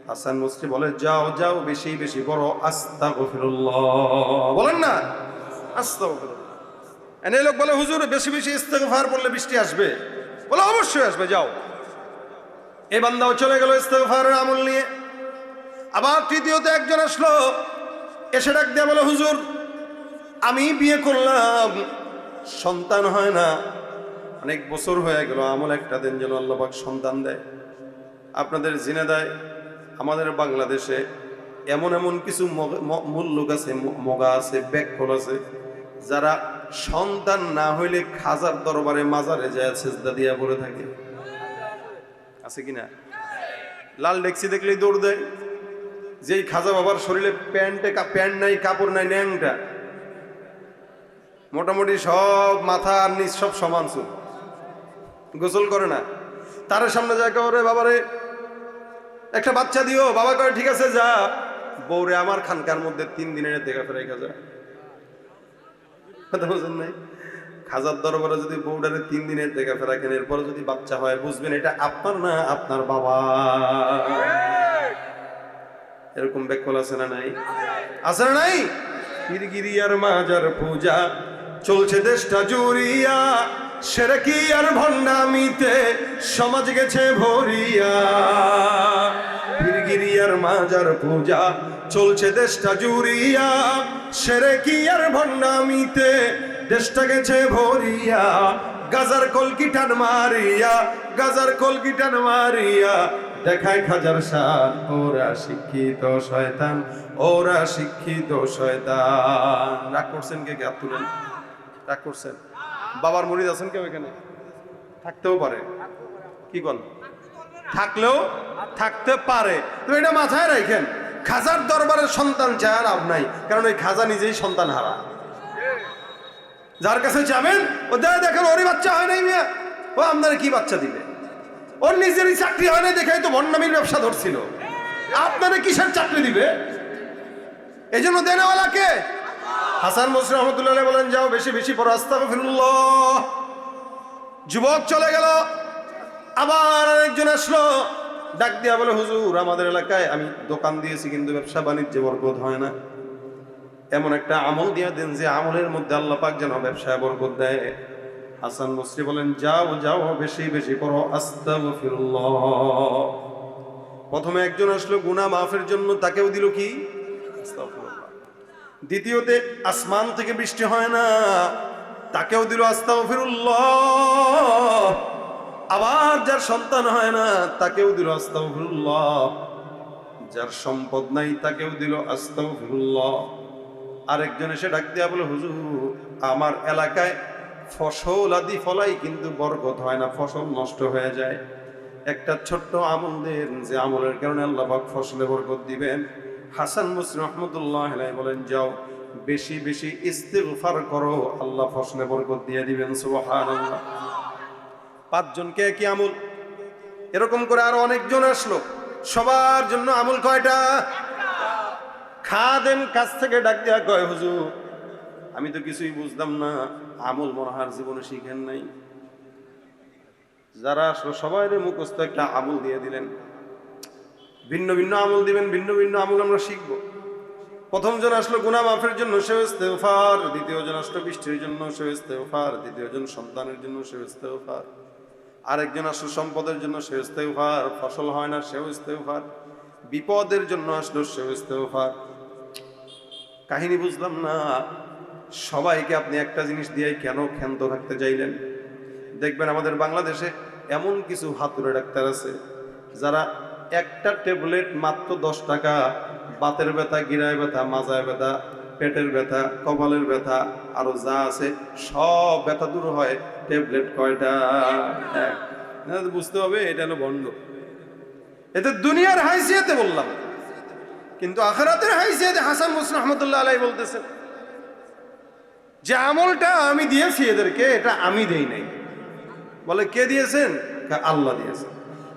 হাসান বসরি বলে যাও যাও বেশি বেশি বড় আস্তাগফিরুল্লাহ, বলেন না আস্তাগফিরুল্লাহ। এনে লোক বলে হুজুর বেশি বেশি ইস্তেগফার পড়লে বৃষ্টি আসবে, বলে অবশ্যই আসবে, যাও। এই বান্দাও চলে গেল ইস্তেগফারের আমল নিয়ে। আবার তৃতীয়তে একজন আসলো, এসে ডাক দিয়ে বলে হুজুর আমি বিয়ে করলাম, সন্তান হয় না, অনেক বছর হয়ে গেল, আমল একটা দিন যেন আল্লাহ পাক সন্তান দেয়। আপনাদের ঝিনাইদহে আমাদের বাংলাদেশে এমন এমন কিছু মুল্লুক আছে, মগা আছে, ব্যাককল আছে, যারা সন্তান না হইলে খাজার দরবারে মাজারে যায় সেজদা দিয়া পড়ে থাকে। আছে কিনা? লাল ডেক্সি দেখলেই দৌড় দেয়। যেই খাজা বাবার শরীরে প্যান্ট নাই, কাপড় নাই, ন্যাংটা, মোটামুটি সব মাথা আর নিচ সব সমান চুল, গোসল করে না, তার সামনে যায় করে বাবারে একটা বাচ্চা দিও। বাবা কয় ঠিক আছে যা। বউরে আমার খানকার মধ্যে 3 দিনের দেখা ফেরাই খাজা, কথা বুঝেন নাই? খাজার দরবারে যদি বউডারে 3 দিনের দেখা ফেরা কেন, এরপর যদি বাচ্চা হয় বুঝবেন এটা আপনার না আপনার বাবা। এরকম ব্যাকল আছে না নাই? আছে না নাই? পীরগিরিয়ার মাজার পূজা চলছে দেশটা জুড়িয়া, সেরেকি আর ভণ্ডামিতে সমাজ গেছে ভরিয়া। পীরগিরিয়ার মাজার পূজা চলছে দেশটা জুড়িয়া, সেরেকি আর ভণ্ডামিতে দেশটা গেছে ভরিয়া। গাজার কলকিটান মারিয়া, গাজার কলকিটান মারিয়া দেখায় খাজার শান। ওরা শিক্ষিত শয়তান, ওরা শিক্ষিত শয়তান। রাগ করছেন কে? হাত তুলেন। রাগ করছেন? বাবার মুরিদ আছেন কেউ এখানে? থাকতেও পারে, কি বল? থাকলেও থাকতে পারে। তো এটা মাথায় রাখেন, খাজার দরবারের সন্তান চায় লাভ নাই, কারণ ওই খাজা নিজেই সন্তান হারা। যার কাছে যাবেন ও দেখেন ওরই বাচ্চা হয় নাই মিয়া, ও আপনারা কি বাচ্চা দিবে? ওর নিজেরই চাকরি হয় নাই দেখাই তো ভণ্ডামির ব্যবসা ধরছিল, আপনারা কিসের চাকরি দিবে? এই জন্য দেনওয়ালাকে হাসান বসরি রহমতুল্লাহ বলেন যাও বেশি বেশি পড়ো আস্তাগফিরুল্লাহ। যুবক চলে গেল। আবার আরেকজন আসলো, ডাক দিয়া বলে হুজুর আমাদের এলাকায় আমি দোকান দিয়েছি কিন্তু ব্যবসা বাণিজ্যে বরকত হয় না, এমন একটা আমল দিয়ে দেন যে আমলের মধ্যে আল্লাহ পাক যেন ব্যবসায় বরকত দেয়। হাসান বসরি বলেন যাও যাও বেশি বেশি পড়ো আস্তাগফিরুল্লাহ। প্রথমে একজন আসলো গুনাহ মাফের জন্য, তাকেও দিল কি? আস্তাগফিরুল্লাহ। দ্বিতীয়তে আসমান থেকে বৃষ্টি হয় না, তাকেও দিল আস্তাগফিরুল্লাহ। আবার যার সন্তান হয় না তাকেও দিল আস্তাগফিরুল্লাহ, যার সম্পদ নাই তাকেও দিল আস্তাগফিরুল্লাহ। আরেকজন এসে ডাক দিয়া বলে হুজুর আমার এলাকায় ফসল আদি ফলাই কিন্তু বরকত হয় না, ফসল নষ্ট হয়ে যায়। একটা ছোট্ট আমল দেন যে আমলের কারণে আল্লাহ পাক ফসলে বরকত দিবেন। হাসান বসরি রহমতুল্লাহ আলাইহি বলেন যাও বেশি বেশি ইস্তিগফার করো, আল্লাহ ফসলে বরকত দিয়ে দিবেন। সুবহানাল্লাহ। 5 জনকে কি আমল? এরকম করে আরো অনেকজন আসলো, সবার জন্য আমল কয়টা? খাদেম কাছ থেকে ডাক দিয়া কয় হুজুর আমি তো কিছুই বুঝলাম না, আমল মনোহার জীবনে শিখেন নাই। যারা আসলো সবাই মুখস্থ একটা আমল দিয়ে দিলেন। ভিন্ন ভিন্ন আমল দিবেন, ভিন্ন ভিন্ন আমল আমরা শিখবো। প্রথম জন আসলো গুনাহ মাফের জন্য, সে ইস্তেগফার। দ্বিতীয় জন আসলো বৃষ্টির জন্য, সে ইস্তেগফার। তৃতীয় জন সন্তানের জন্য, সে ইস্তেগফার। আরেকজন আসলো সম্পদের জন্য, সে ইস্তেগফার। ফসল হয় না, সেও ইস্তেগফার। বিপদের জন্য আসলো, সে ইস্তেগফার। কাহিনী বুঝলাম না, সবাইকে আপনি একটা জিনিস দিয়ে কেন ক্ষান্ত রাখতে চাইলেন? দেখবেন আমাদের বাংলাদেশে এমন কিছু হাতুড়ে ডাক্তার আছে যারা একটা ট্যাবলেট মাত্র 10 টাকা, বাতের ব্যথা, গিরায় ব্যথা, মাজায় ব্যথা, পেটের ব্যথা, কপালের ব্যথা, আরো যা আছে সব ব্যথা দূর হয়। ট্যাবলেট কয়টা? বুঝতে হবে এটা হলো ভণ্ড। এতে দুনিয়ার হাইসিয়াতে বললাম, কিন্তু আখিরাতের হাইসিয়াতে হাসান বসরি রহমতুল্লাহ আলাইহি বলতেছেন যে আমলটা আমি দিয়েছি এদেরকে, এটা আমি দেই নাই। বলে কে দিয়েছেন? আল্লাহ দিয়েছেন।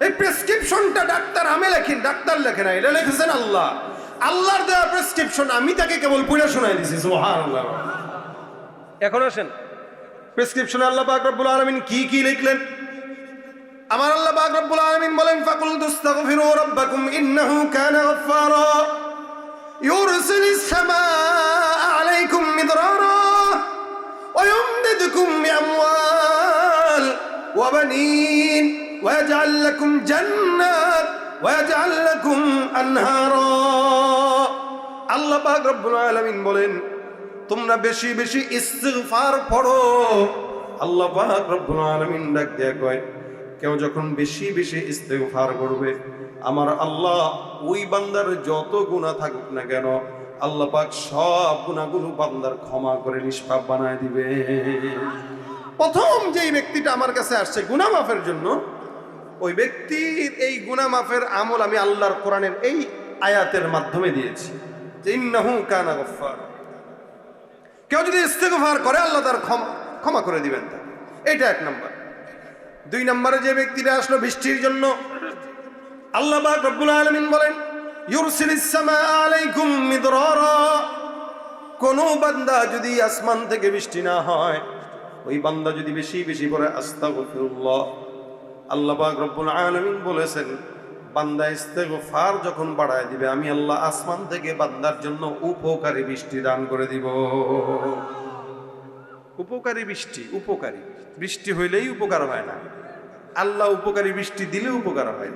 এই প্রেসক্রিপশনটা ডাক্তার আমি লেখেন, ডাক্তার লেখে না, এটা লিখেছেন আল্লাহ। আল্লাহর দেওয়া প্রেসক্রিপশন আমি তাকে কেবল পড়ে শোনাই দিয়েছি। সুবহানাল্লাহ। এখন আসেন প্রেসক্রিপশনে আল্লাহ পাক রব্বুল আলামিন কি কি লিখলেন। আমার আল্লাহ পাক রব্বুল আলামিন বলেন ফাকুল তুস্তাগফিরু রাব্বাকুম ইন্নাহু কানা গাফফারা ইউরসিলিস সামাআ আলাইকুম মিদরারা ওয়া يمددكم بأموال وبنين ويجعل لكم جنات ويجعل لكم أنهارا আল্লাহ পাক রব্বুল আলামিন বলেন তোমরা বেশি বেশি ইস্তিগফার পড়ো। আল্লাহ পাক রব্বুল আলামিন ডাক দিয়ে কয় কেউ যখন বেশি বেশি ইস্তিগফার করবে আমার আল্লাহ ওই বান্দার যত গুনাহ থাকুক না কেন আল্লাহ পাক সব গুনাহগুলো বান্দার ক্ষমা করে নিষ্পাপ বানায় দিবে। প্রথম যেই ব্যক্তিটা আমার কাছে আসছে গুনাহ মাফের জন্য, ওই ব্যক্তির এই গুনাহ মাফের আমল আমি আল্লাহর কোরআনের এই আয়াতের মাধ্যমে দিয়েছি যে ইন্নাহু কানা গফফার। কেউ যদি ইস্তিগফার করে আল্লাহ তার ক্ষমা করে দিবেন। এটা এক নম্বর। দুই নম্বরে যে ব্যক্তিটা আসলো বৃষ্টির জন্য, আল্লাহ পাক রব্বুল আলামিন বলেন ইউরসিলিস সামাআ আলাইকুম মিদরারা। কোন বান্দা যদি আসমান থেকে বৃষ্টি না হয়, ওই বান্দা যদি বেশি বেশি করে আস্তাগফিরুল্লাহ, আল্লাহ পাক রব্বুল আলামিন বলেছেন বান্দা ইস্তিগফার যখন বাড়ায় দিবে আমি আল্লাহ আসমান থেকে বান্দার জন্য উপকারী বৃষ্টি দান করে দিব। উপকারী বৃষ্টি, উপকারী বৃষ্টি হইলেই উপকার হয় না, আল্লাহ উপকারী বৃষ্টি দিলে উপকার হয়।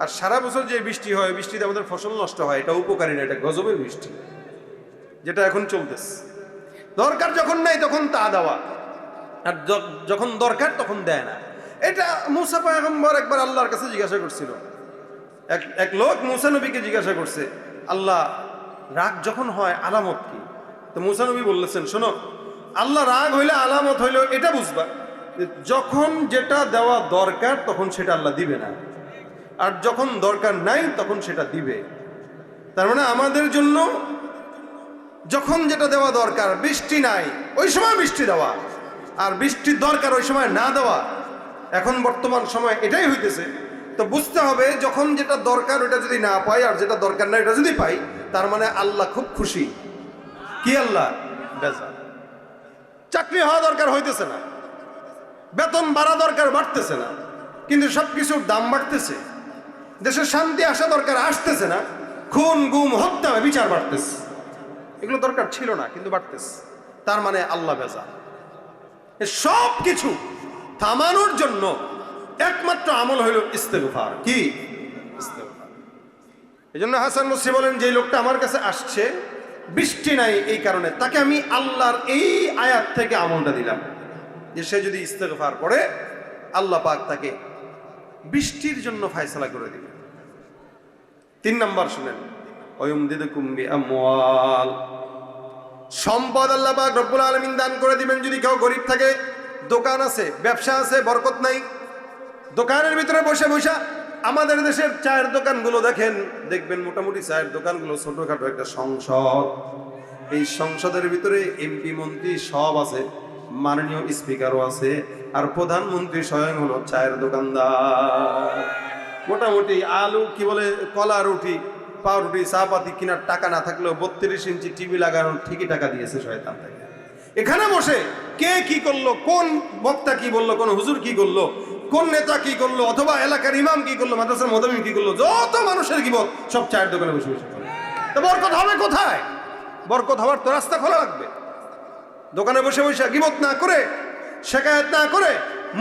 আর সারা বছর যে বৃষ্টি হয়, বৃষ্টিতে আমাদের ফসল নষ্ট হয়, এটা উপকারী না, এটা গজবের বৃষ্টি, যেটা এখন চলতেছে। দরকার যখন নাই তখন তা দেওয়া, আর যখন দরকার তখন দেয় না। এটা মুসা পয়গম্বর একবার আল্লাহর কাছে জিজ্ঞাসা করছিল। এক লোক মুসা নবীকে জিজ্ঞাসা করছে আল্লাহ রাগ যখন হয় আলামত কি? তো মুসা নবী বললেছেন শোনো, আল্লাহ রাগ হইলে আলামত হইলে এটা বুঝবা যখন যেটা দেওয়া দরকার তখন সেটা আল্লাহ দিবে না, আর যখন দরকার নাই তখন সেটা দিবে। তার মানে আমাদের জন্য যখন যেটা দেওয়া দরকার, বৃষ্টি নাই ওই সময় বৃষ্টি দেওয়া, আর বৃষ্টির দরকার ওই সময় না দেওয়া। এখন বর্তমান সময় এটাই হইতেছে। তো বুঝতে হবে যখন যেটা দরকার ওটা যদি না পাই, আর যেটা দরকার না এটা যদি পাই, তার মানে আল্লাহ খুব খুশি। কি আল্লাহ বেজা। চাকরি হওয়া দরকার হইতেছে না, বেতন বাড়া দরকার বাড়তেছে না, কিন্তু সবকিছুর দাম বাড়তেছে। দেশে শান্তি আসা দরকার আসতেছে না, খুন গুম হত্যা বিচার বাড়তেছে। এগুলো দরকার ছিল না কিন্তু বাড়তেছে, তার মানে আল্লাহ বেজা। সব কিছু থামানোর জন্য একমাত্র আমল হইল ইস্তেগফার। কি ইস্তেগফার? এই জন্য হাসান বসরি বলেন যে লোকটা আমার কাছে আসছে বৃষ্টি নাই এই কারণে, তাকে আমি আল্লাহর এই আয়াত থেকে আমলটা দিলাম যে সে যদি ইস্তেগফার করে আল্লাহ পাক তাকে বৃষ্টির জন্য ফয়সালা করে দিবেন। 3 নাম্বার শুনেন, ওয়ায়ুমদিদুকুম বিআমওয়াল। সম্পদ আল্লাহ পাক রব্বুল আলামিন দান করে দিবেন। যদি কেউ গরিব থাকে, দোকান আছে, ব্যবসা আছে, বরকত নাই, দোকানের ভিতরে বসে বসে আমাদের দেশের চায়ের দোকানগুলো দেখবেন মোটামুটি চায়ের দোকানগুলো ছোটখাটো একটা সংসদ। এই সংসদের ভিতরে এমপি মন্ত্রী সব আছে, মাননীয় স্পিকারও আছে, আর প্রধানমন্ত্রী স্বয়ং হলো চায়ের দোকানদার। মোটামুটি আলু কি বলে কলা রুটি পাউরুটি চাপাতি কেনার টাকা না থাকলেও 32 ইঞ্চি টিভি লাগানোর ঠিকই টাকা দিয়েছে শয়তান থেকে। এখানে বসে কে কি করলো, কোন বক্তা কি বললো, কোন হুজুর কি করলো, কোন নেতা কি করলো, অথবা এলাকার ইমাম কি করলো, মাদ্রাসার মুদাম্মিল কি করলো, যত মানুষের গীবত সব চায়ের দোকানে বসে বসে করে। তো বরকত হবে কোথায়? বরকত হওয়ার তো রাস্তা খোলা লাগবে। দোকানে বসে বসে গীবত না করে, শেকায়েত না করে,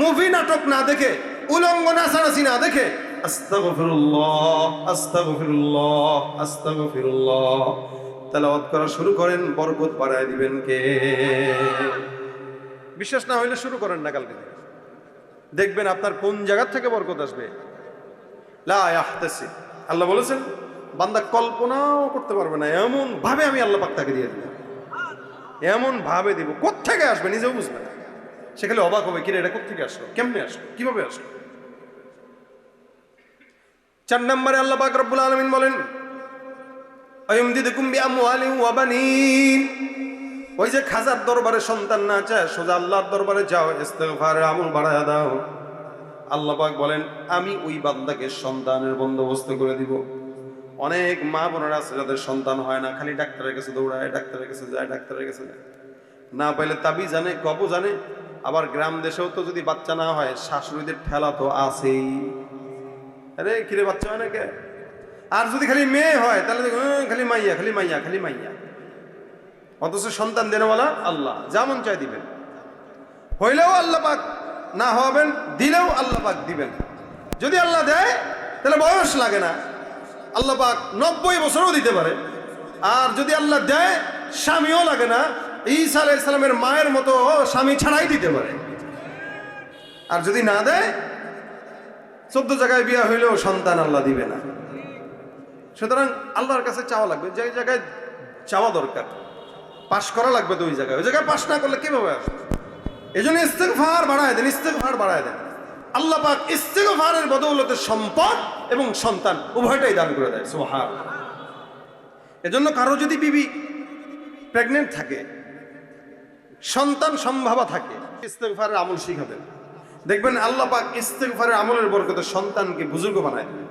মুভি নাটক না দেখে, উলঙ্গ নাচানাচি না দেখে আস্তাগফিরুল্লাহ আস্তাগফিরুল্লাহ আস্তাগফিরুল্লাহ তেলাওয়াত করা শুরু করেন, বরকত বাড়ায় দিবেন কে? বিশ্বাস না হইলে শুরু করেন না কালকে থেকে, দেখবেন আপনার কোন জায়গা থেকে বরকত আসবে। লা ইয়াহতাসিব, আল্লাহ বলেছেন বান্দা কল্পনাও করতে পারবে না এমন ভাবে আমি আল্লাহ পাক তাকে দিয়ে দিব, এমন ভাবে দিব, কোত্থেকে আসবে নিজেও বুঝবে না। সে খালি অবাক হবে, কিরে এটা কোত্থেকে আসলো, কেমনে আসলো, কিভাবে আসলো। 4 নম্বরে আল্লাহ পাক রব্বুল আলামিন বলেন আয়ুমদিদুকুম বিআমওয়ালিন ওয়া বানিন। ওই যে খাজার দরবারে সন্তান না চায়, সোজা আল্লাহর দরবারে যাও, ইস্তিগফারের আমল বাড়ায়া দাও। আল্লাহ পাক বলেন আমি ওই বান্দাকে সন্তানের বন্দোবস্ত করে দিব। অনেক মা বোনেরা আছে যাদের সন্তান হয় না, খালি ডাক্তারের কাছে দৌড়ায়, ডাক্তারের কাছে যায়, ডাক্তারের কাছে যায়, না পাইলে তাবিজ জানে, কবু জানে। আবার গ্রাম দেশেও তো যদি বাচ্চা না হয় শাশুড়িদের ঠেলা তো আছেই, আরে কিরে বাচ্চা হয় না কে। আর যদি খালি মেয়ে হয় তাহলে খালি মাইয়া, খালি মাইয়া, খালি মাইয়া। অথচ সন্তান দেনওয়ালা আল্লাহ, যেমন চাই দিবেন। হইলেও আল্লাহ পাক না হবেন, দিলেও আল্লাহ পাক দিবেন। যদি আল্লাহ দেয় তাহলে বয়স লাগে না, আল্লাহ পাক 90 বছরও দিতে পারে। আর যদি আল্লাহ দেয় স্বামীও লাগে না, ঈসা আলাইহিস সালামের মায়ের মতো স্বামী ছাড়াই দিতে পারে। আর যদি না দেয় 14 জায়গায় বিয়ে হইলেও সন্তান আল্লাহ দিবে না। সুতরাং আল্লাহর কাছে চাওয়া লাগবে, যে জায়গায় চাওয়া দরকার পাশ করা লাগবে, তো ওই জায়গায়, ওই জায়গায় পাশ না করলে কিভাবে আসবে? এই জন্য ইস্তেগফার বাড়ায় দেন, ইস্তেগফার বাড়ায় দেন। আল্লাহ পাক ইস্তেগফারের বদৌলতে সম্পদ এবং সন্তান উভয়টাই দান করে দেয়। সুবহানাল্লাহ। এজন্য কারো যদি বিবি প্রেগনেন্ট থাকে, সন্তান সম্ভাবা থাকে, ইস্তেগফারের আমল শিখাবেন, দেখবেন আল্লাহ পাক ইস্তেগফারের আমলের বরকতে সন্তানকে বুজুর্গ বানায় দেবেন।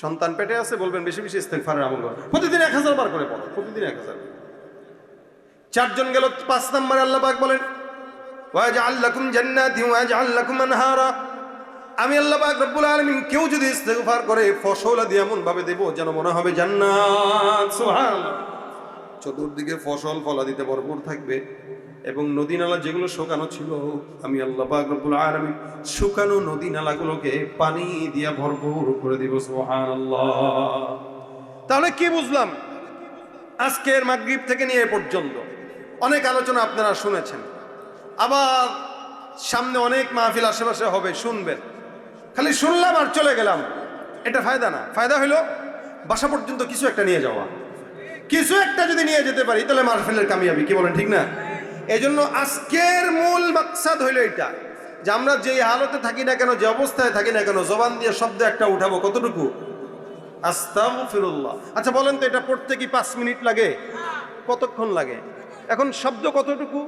সন্তান পেটে আছে, বলবেন বেশি বেশি ইস্তেগফারের আমল করো, প্রতিদিন 1000 বার করে পড়ো, প্রতিদিন 1000। 4 জন গেল, 5 নম্বরে আল্লাহ পাক বলেন ওয়াজআল লাকুম জান্নাতি ওয়াজআল লাকুম আনহারা। আমি আল্লাহ পাক রব্বুল আলামিন কেউ যদি ইস্তেগফার করে ফসল দিয়ে এমন ভাবে দেব যেন মনে হবে জান্নাত। সুবহানাল্লাহ। চতুর্দিকে ফসল ফলাদিতে ভরপুর থাকবে এবং নদী নালা যেগুলো শুকানো ছিল, আমি আল্লাহ পাক রব্বুল আলামিন শুকানো নদী নালাগুলোকে পানি দিয়ে ভরপুর করে দিব। সুবহানাল্লাহ। তাহলে কি বুঝলাম? আজকের মাগরিব থেকে নিয়ে এ পর্যন্ত অনেক আলোচনা আপনারা শুনেছেন, আবার সামনে অনেক মাহফিল আশেপাশে হবে, শুনবেন। খালি শুনলাম আর চলে গেলাম, এটা ফায়দা না। ফায়দা হলো বাসা পর্যন্ত কিছু একটা নিয়ে যাওয়া। কিছু একটা যদি নিয়ে যেতে পারি তাহলে মাহফিলের কামিয়াবি। কি বলেন, ঠিক না? এই জন্য আজকের মূল মাকসাদ হইল এটা, যে আমরা যেই হালতে থাকি না কেন, যে অবস্থায় থাকি না কেন, জবান দিয়ে শব্দ একটা উঠাবো। কতটুকু? আস্তাগফিরুল্লাহ। আচ্ছা বলেন তো, এটা পড়তে কি 5 মিনিট লাগে? কতক্ষণ লাগে? এখন শব্দ কতটুকু?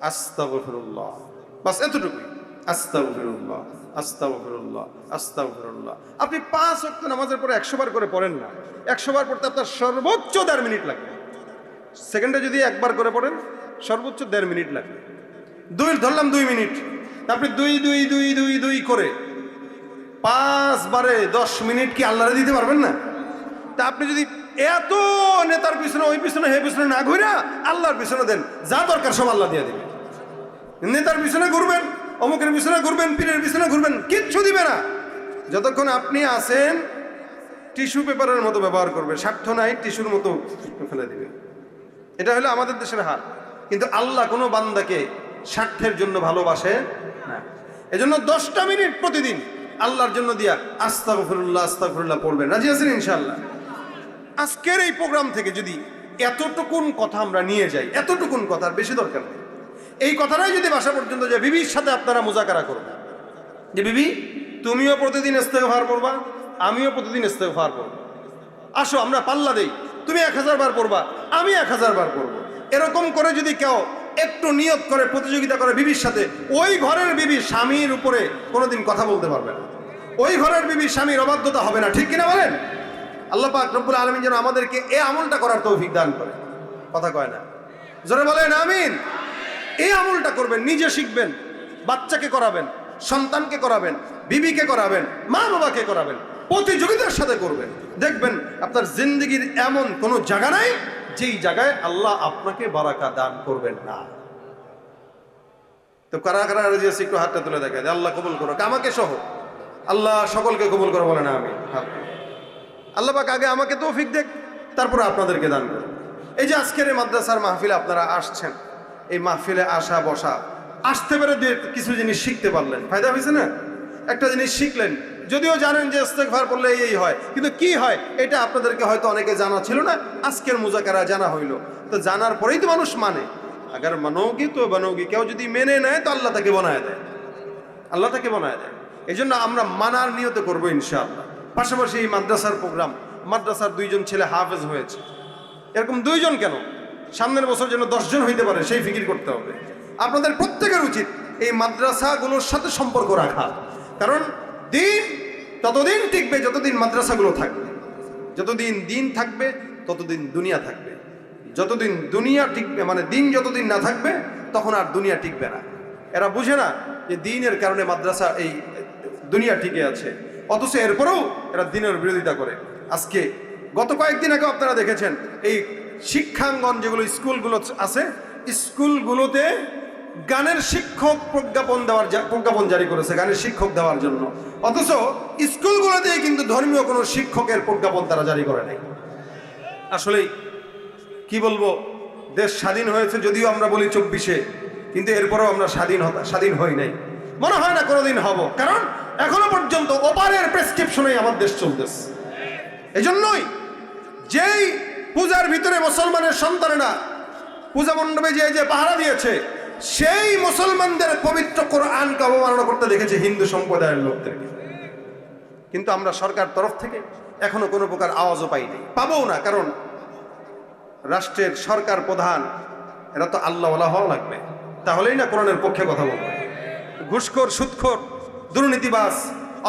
আস্তাগফিরুল্লাহ, বাস এতটুকুই। আস্তাগফিরুল্লাহ, আস্তাগফিরুল্লাহ, আস্তাগফিরুল্লাহ। আপনি 5 ওয়াক্ত নামাজের পরে 100 বার করে পড়েন না, 100 বার পড়তে আপনার সর্বোচ্চ 1.5 মিনিট লাগবে। সেকেন্ডে যদি 1 বার করে পড়েন সর্বোচ্চ 1.5 মিনিট লাগবে। ধরলাম 2 মিনিট, আপনি 2 করে 5 বারে 10 মিনিট কি আল্লাহরে দিতে পারবেন না? তা আপনি যদি এত নেতার পিছনে, ওই পিছনে, হে পিছনে না ঘুরে আল্লাহর পিছনে দেন, যা দরকার সব আল্লাহ দিয়ে দিবে। নেতার পিছনে ঘুরবেন, অমুকের পিছনে ঘুরবেন, পীরের পিছনে ঘুরবেন, কিচ্ছু দিবে না। যতক্ষণ আপনি আছেন টিস্যু পেপারের মতো ব্যবহার করবে, স্বার্থ নাই টিস্যুর মতো ফেলে দিবে। এটা হলো আমাদের দেশের হাল। কিন্তু আল্লাহ কোনো বান্দাকে স্বার্থের জন্য ভালোবাসে না। এজন্য 10টা মিনিট প্রতিদিন আল্লাহর জন্য দিয়া আস্তাগফিরুল্লাহ, আস্তাগফিরুল্লাহ পড়বেন। রাজি আছেন ইনশাআল্লাহ? আজকের এই প্রোগ্রাম থেকে যদি এতটুকুন কথা আমরা নিয়ে যাই, এতটুকুন কথার বেশি দরকার নেই। এই কথাটাই যদি বাসা পর্যন্ত যায়, বিবির সাথে আপনারা মুজাকারা করবেন যে বিবি তুমিও প্রতিদিন ইস্তেগফার করবা, আমিও প্রতিদিন ইস্তেগফার করব। আসো আমরা পাল্লা দেই, তুমি 1000 বার পড়বা, আমি 1000 বার পড়বো। এরকম করে যদি কেউ একটু নিয়ত করে প্রতিযোগিতা করে বিবির সাথে, ওই ঘরের বিবি স্বামীর উপরে কোনোদিন কথা বলতে পারবে না, ওই ঘরের বিবি স্বামীর অবাধ্যতা হবে না। ঠিক কিনা বলেন? আল্লাহ পাক রব্বুল আলামিন যেন আমাদেরকে এই আমলটা করার তৌফিক দান করে। কথা কয় না? জোরে বলেন আমিন। এই আমলটা করবেন, নিজে শিখবেন, বাচ্চাকে করাবেন, সন্তানকে করাবেন, বিবিকে করাবেন, মা বাবাকে করাবেন, প্রতিযোগিতার সাথে করবেন। দেখবেন আপনার জিন্দগির এমন কোনো জায়গা নাই যেই জায়গায় আল্লাহ আপনাকে বারাকা দান করবেন না। তো কারা কারা রাজি আছে একটু হাতটা তুলে দেখায়, আল্লাহ কবুল করো, আমাকে সহ। আল্লাহ সকলকে কবুল করো, বলেন আমিন। আল্লাহ পাক আগে আমাকে তৌফিক দেখ, তারপরে আপনাদেরকে দান করো। এই যে আজকের এই মাদ্রাসার মাহফিলে আপনারা আসছেন, এই মাহফিলে আসা বসা, আসতে পেরে কিছু জিনিস শিখতে পারলেন, ফায়দা হয়েছে না? একটা জিনিস শিখলেন, যদিও জানেন যে ইস্তেগফার পড়লে এই হয়, কিন্তু কি হয় এটা আপনাদেরকে হয়তো অনেকে জানা ছিল না। আজকের মুজাকারা জানা হইল, তো জানার পরেই তো মানুষ মানে। আগার মানোগি তো বানোগি, কেউ যদি মেনে নেয় তো আল্লাহ তাকে বানায় দেয়, আল্লাহ তাকে বানায় দেয়। এই জন্য আমরা মানার নিয়ত করবো ইনশাআল্লাহ। পাশাপাশি এই মাদ্রাসার প্রোগ্রাম, মাদ্রাসার 2 জন ছেলে হাফেজ হয়েছে, এরকম 2 জন কেন, সামনের বছর যেন 10 জন হইতে পারে সেই ফিকির করতে হবে। আপনাদের প্রত্যেকের উচিত এই মাদ্রাসাগুলোর সাথে সম্পর্ক রাখা, কারণ দিন ততদিন টিকবে যতদিন মাদ্রাসাগুলো থাকবে। যতদিন দিন থাকবে ততদিন দুনিয়া থাকবে। যতদিন দুনিয়া টিকবে, মানে দিন যতদিন না থাকবে তখন আর দুনিয়া টিকবে না। এরা বুঝে না যে দিনের কারণে মাদ্রাসা, এই দুনিয়া টিকে আছে, অথচ এরপরেও এরা দিনের বিরোধিতা করে। আজকে গত কয়েকদিন আগে আপনারা দেখেছেন এই শিক্ষাঙ্গন যেগুলো স্কুলগুলো আছে, স্কুলগুলোতে গানের শিক্ষক প্রজ্ঞাপন জারি করেছে, গানের শিক্ষক দেওয়ার জন্য। অথচ স্কুলগুলোতেই কিন্তু ধর্মীয় কোনো শিক্ষকের প্রজ্ঞাপন তারা জারি করে নাই। আসলে কি বলবো, দেশ স্বাধীন হয়েছে যদিও আমরা বলি 24-এ, কিন্তু এরপরেও আমরা স্বাধীন হই নাই, মনে হয় না কোনোদিন হব। কারণ এখনো পর্যন্ত ওপারের প্রেসক্রিপশনেই আমার দেশ চলতেছে। এজন্যই যেই পূজার ভিতরে মুসলমানের সন্তানেরা পূজা মণ্ডপে যে পাহারা দিয়েছে, সেই মুসলমানদের পবিত্র কোরআনকে অবমাননা করতে দেখেছে হিন্দু সম্প্রদায়ের লোকদেরকে। কিন্তু আমরা সরকার তরফ থেকে এখনো কোনো প্রকার আওয়াজও পাইনি, পাবও না। কারণ রাষ্ট্রের সরকার প্রধান এরা তো আল্লাহওয়ালা হওয়া লাগবে, তাহলেই না কোরআনের পক্ষে কথা বলবে। ঘুষখোর, সুদখোর, দুর্নীতিবাজ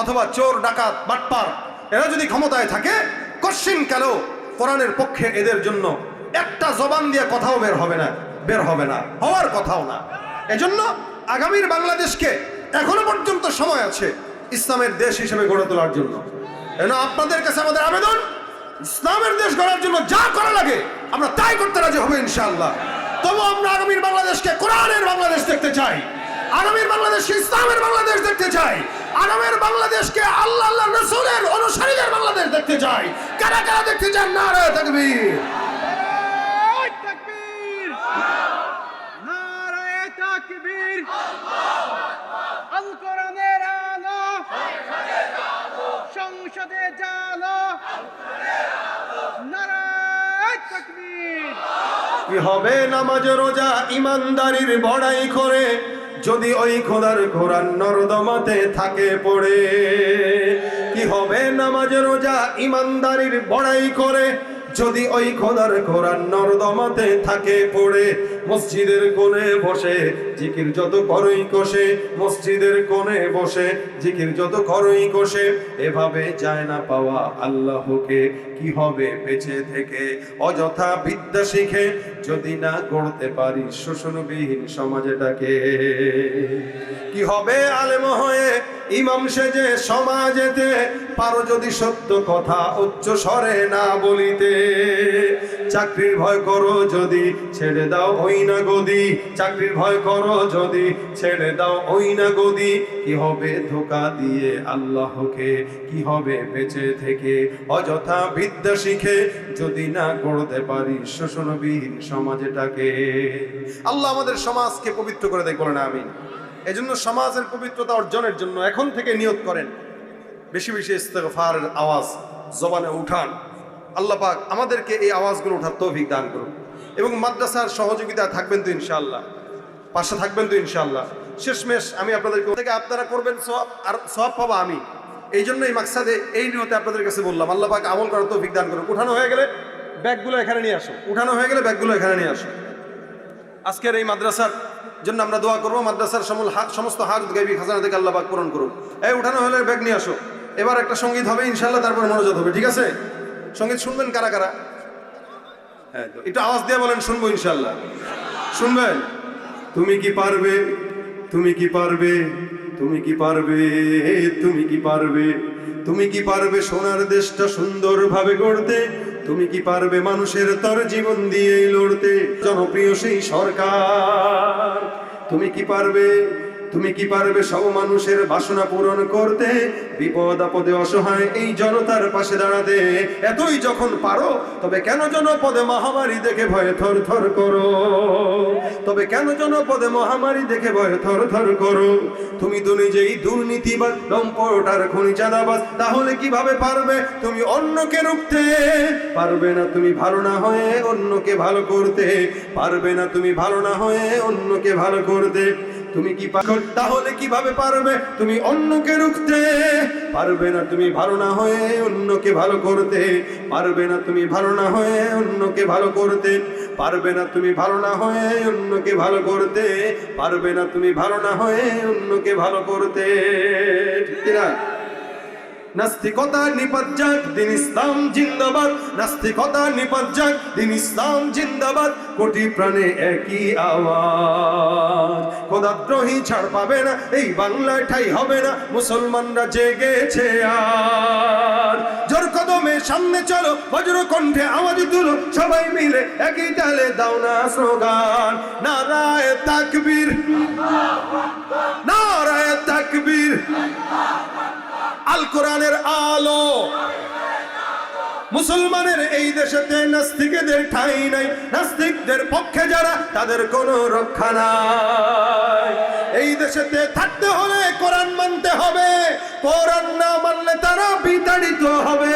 অথবা চোর, ডাকাত, বাটপার এরা যদি ক্ষমতায় থাকে, কশ্চিনকালেও কোরআনের পক্ষে এদের জন্য একটা জবান দিয়ে কথাও বের হবে না, হওয়ার কথাও না। এজন্য আগামীর বাংলাদেশকে এখনো পর্যন্ত সময় আছে ইসলামের দেশ হিসেবে গড়ে তোলার জন্য। আপনাদের কাছে আমাদের আবেদন, ইসলামের দেশ গড়ার জন্য যা করা লাগে আমরা তাই করতে রাজি হবে ইনশাআল্লাহ। তবু আমরা আগামীর বাংলাদেশকে কোরআনের বাংলাদেশ দেখতে চাই, আগামীর বাংলাদেশকে ইসলামের বাংলাদেশ দেখতে চাই, আগামীর বাংলাদেশকে আল্লাহ রাসূলের অনুসারীদের বাংলাদেশ দেখতে চাই। কারা কারা দেখতে চান? নারে তাকবীর, নারে তাকবীর, আল কোরআনের আলো সংসদে জালো, নারে তাকবীর। কি হবে নামাজ রোজা ইমানদারির বড়াই করে, যদি ওই খোদার কোরআন নর্দমাতে থাকে পড়ে। কি হবে নামাজ রোজা ইমানদারির বড়াই করে, যদি ওই খোদার কোরআন নর্দমাতে থাকে পড়ে। মসজিদের কোণে বসে জিকির যত করই কষে, মসজিদের কোণে বসে জিকির যত করই কষে, এভাবে যায় না পাওয়া আল্লাহকে। কি হবে বেঁচে থেকে অযথা বিদ্যা শিখে, যদি না গড়তে পারি শোষণবিহীন সমাজটাকে। কি হবে আলেম হয়ে ইমাম সেজে সমাজেতে, পারো যদি সত্য কথা উচ্চ স্বরে না বলিতে। চাকরির ভয় করো যদি ছেড়ে দাও ওই না গদি, চাকরির ভয় করো যদি ছেড়ে দাও ওই না গদি। কি হবে ধোঁকা দিয়ে আল্লাহকে, কি হবে বেঁচে থেকে অযথা বিদ্যা শিখে, যদি না গড়তে পারি শোষণবিহীন সমাজটাকে। আল্লাহ আমাদের সমাজকে পবিত্র করে দেয়, বলেন আমিন। এজন্য সমাজের পবিত্রতা অর্জনের জন্য এখন থেকে নিয়ত করেন, বেশি বেশি ইস্তেগফারের আওয়াজ জবানে উঠান। আল্লাহ পাক আমাদেরকে এই আওয়াজগুলো ওঠার তৌফিক দান করুন। এবং মাদ্রাসার সহযোগিতা থাকবেন তো ইনশাআল্লাহ, পাশে থাকবেন তো ইনশাআল্লাহ। শেষমেশ আমি আপনাদেরকে থেকে আপনারা করবেন সওয়াব, আর সওয়াব পাবো আমি। এই জন্য এই মাকসাদে এই নিয়তে আপনাদের কাছে বললাম। আল্লাহ পাক আমল করার তৌফিক দান করুন। উঠানো হয়ে গেলে ব্যাগগুলো এখানে নিয়ে আসো, উঠানো হয়ে গেলে ব্যাগগুলো এখানে নিয়ে আসো। আজকের এই মাদ্রাসার জন্য আমরা দোয়া করবো, মাদ্রাসার সমস্ত হাজত গাইবি খাজানা থেকে আল্লাহ পাক পূরণ করুন। এই উঠানো হলে ব্যাগ নিয়ে আসো। এবার একটা সঙ্গীত হবে ইনশাআল্লাহ, তারপর মনোযোগ হবে, ঠিক আছে? সঙ্গীত শুনবেন কারা কারা? হ্যাঁ, একটু আওয়াজ দিয়ে বলেন শুনবো ইনশাআল্লাহ। শুনবেন? তুমি কি পারবে, তুমি কি পারবে, তুমি কি পারবে, তুমি কি পারবে, তুমি কি পারবে সোনার দেশটা সুন্দরভাবে গড়তে? তুমি কি পারবে মানুষের তর জীবন দিয়ে লড়তে? জনপ্রিয় সেই সরকার, তুমি কি পারবে, তুমি কি পারবে সব মানুষের বাসনা পূরণ করতে? বিপদ আপদে অসহায় এই জনতার পাশে দাঁড়াতে। এতই যখন পারো, তবে কেন জনপদে মহামারী দেখে ভয়ে থর থর করো? তবে কেন জনপদে মহামারী দেখে ভয়ে থর থর করো? তুমি তো নিজেই দুর্নীতিবাদ, লম্পট আর খুনি চাঁদাবাজ, তাহলে কিভাবে পারবে তুমি অন্যকে রুখতে? পারবে না তুমি ভালো না হয়ে অন্যকে ভালো করতে, পারবে না তুমি ভালো না হয়ে অন্যকে ভালো করতে। তুমি কি পারো, তাহলে কিভাবে পারবে তুমি অন্যকে রুখতে? পারবে না তুমি ভালো না হয়ে অন্যকে ভালো করতে, পারবে না তুমি ভালো না হয়ে অন্যকে ভালো করতে, পারবে না তুমি ভালো না হয়ে অন্যকে ভালো করতে, পারবে না তুমি ভালো না হয়ে অন্যকে ভালো করতে। ঠিক না? নাস্তিকতা নিপাত যাক, দিন ইসলাম জিন্দাবাদ। নাস্তিকতা নিপাত যাক, দিন ইসলাম জিন্দাবাদ। কোটি প্রাণে একই আওয়াজ, খোদাদ্রোহী ছাড় পাবে না, এই বাংলায় ঠাই হবে না। মুসলমানরা জেগেছে আর, জোর কদমে সামনে চলো, বজ্র কণ্ঠে আওয়াজ তুলো, সবাই মিলে একই তালে দাও না স্লোগান নারায়ে তাকবীর নারায়ে তাকবীর আল কোরআনের আলো মুসলমানের এই দেশেতে নাস্তিকদের ঠাঁই নাই নাস্তিকদের পক্ষে যারা তাদের কোনো রক্ষা নাই এই দেশেতে থাকতে হলে কোরআন মানতে হবে কোরআন না মানলে তারা বিতাড়িত হবে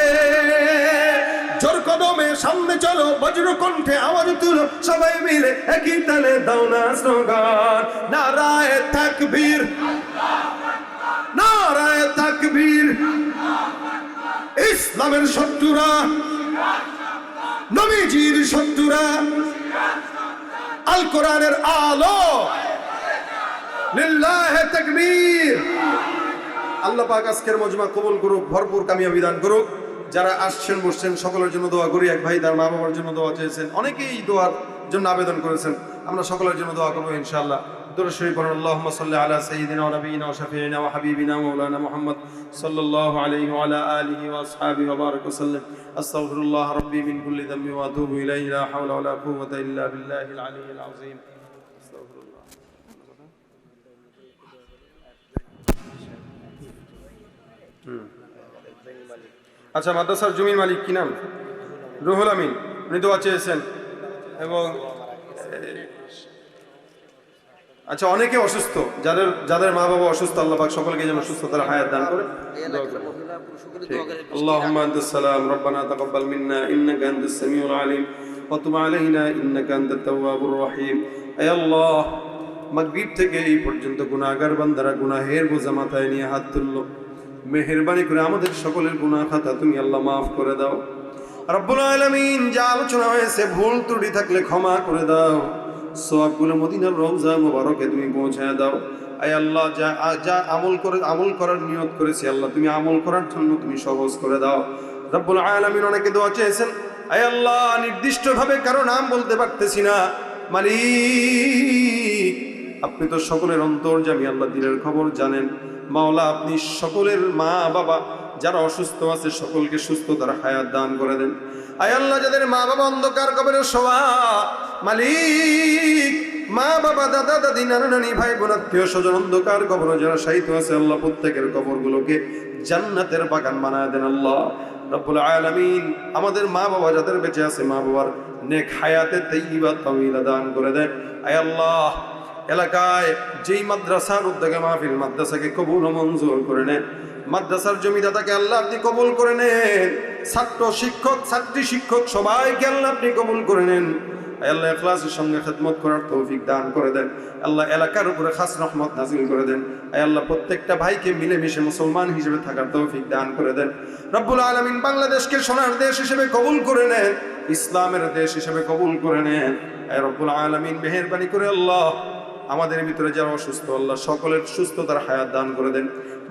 জোর কদমে সামনে চলো বজ্র কণ্ঠে আওয়াজ তুলো সবাই মিলে একই তালে দাও না স্লোগান নারায়ে তাকবীর নারায়ে তাকবীর ইসলামের শত্রুরা নবীজির শত্রুরা আল কোরআনের আলো লিল্লাহি তাকবীর আল্লাহ পাক আজকের মজমা কবুল করুক ভরপুর কামিয়াবি দান করুক যারা আসছেন বসছেন সকলের জন্য দোয়া করি এক ভাই তার মা বাবার জন্য দোয়া চেয়েছেন অনেকেই দোয়ার জন্য আবেদন করেছেন আমরা সকলের জন্য দোয়া করব ইনশাআল্লাহ درود شريف اللهم صل على سيدنا ونبينا وشفيعنا وحبيبنا مولانا محمد صلى الله عليه وعلى آله وأصحابه وبارك وسلم أستغفر الله ربي من كل ذنب وأتوب إليه لا حول ولا قوة إلا بالله العلي العظيم أستغفر الله আচ্ছা মাদ্রাসার জমির মালিক কি নাম রুহুল আমিন উনি দোয়া চেয়েছেন এবং আচ্ছা অনেকে অসুস্থ যাদের মা বাবা অসুস্থ আল্লাহ পাক সকলকে যেন সুস্থতার হায়াত দান করে আল্লাহুম্মা আনতাস সালাম রব্বানা তাকাব্বাল মিন্না ইন্নাকা আনতাস সামিউল আলিম ওয়া তুব আলাইনা ইন্নাকা আনতাত তাওয়াবুর রহিম হে আল্লাহ মাগরিব থেকে এই পর্যন্ত গুনাহগার বান্দারা গুনাহের বোঝা মাথায় নিয়ে হাত তুললো মেহেরবানি করে আমাদের সকলের গুনাহ খাতা তুমি আল্লাহ মাফ করে দাও রব্বুল আলামিন যা আলোচনা হয়েছে ভুল ত্রুটি থাকলে ক্ষমা করে দাও সওয়াবগুলো মদিনার রওজা মুবারকে তুমি পৌঁছায় দাও আয় আল্লাহ যা আমল করার নিয়ত করেছি আল্লাহ তুমি আমল করার জন্য তুমি সহজ করে দাও রব্বুল আলামিন অনেকে দোয়া চেয়েছেন আয় আল্লাহ নির্দিষ্টভাবে কারো নাম বলতে পারতেছি না মালিক আপনি তো সকলের অন্তর্যামী আল্লাহ দিলের খবর জানেন মাওলা আপনি সকলের মা বাবা যারা অসুস্থ আছে সকলকে সুস্থতার হায়াত দান করে দেন আয় আল্লাহ যাদের মা বাবা অন্ধকার কবরে শোয়া মালিক মা বাবা দাদা দাদি নানা নানি ভাই বোন আত্মীয় স্বজন অন্ধকার কবরে যারা শায়িত আছে আল্লাহ প্রত্যেকের কবরগুলোকে জান্নাতের বাগান বানায় দেন আল্লাহ রব্বুল আলামিন আমাদের মা বাবা যাদের বেঁচে আছে মা বাবার নেক হায়াতে তাইয়্যিবা তাওয়িলা দান করে দেন আয় আল্লাহ এলাকায় যেই মাদ্রাসার উদ্যোগে মাহফিল মাদ্রাসাকে কবুল ও মঞ্জুর করে নেন মাদ্রাসার জমিদাতাকে আল্লাহ আপনি কবুল করে নেন ছাত্র শিক্ষক ছাত্রী শিক্ষক সবাইকে আল্লাহ আপনি কবুল করে নেন আল্লাহ ইখলাসের সঙ্গে খেদমত করার তৌফিক দান করে দেন আল্লাহ এলাকার উপরে খাস রহমত নাজিল করে দেন আল্লাহ প্রত্যেকটা ভাইকে মিলেমিশে মুসলমান হিসেবে থাকার তৌফিক দান করে দেন রব্বুল আলামিন বাংলাদেশকে সোনার দেশ হিসেবে কবুল করে নেন ইসলামের দেশ হিসেবে কবুল করে নেন রব্বুল আলামিন মেহেরবানি করে আল্লাহ আমাদের ভিতরে যারা অসুস্থ আল্লাহ সকলের সুস্থতার হায়াত দান করে দেন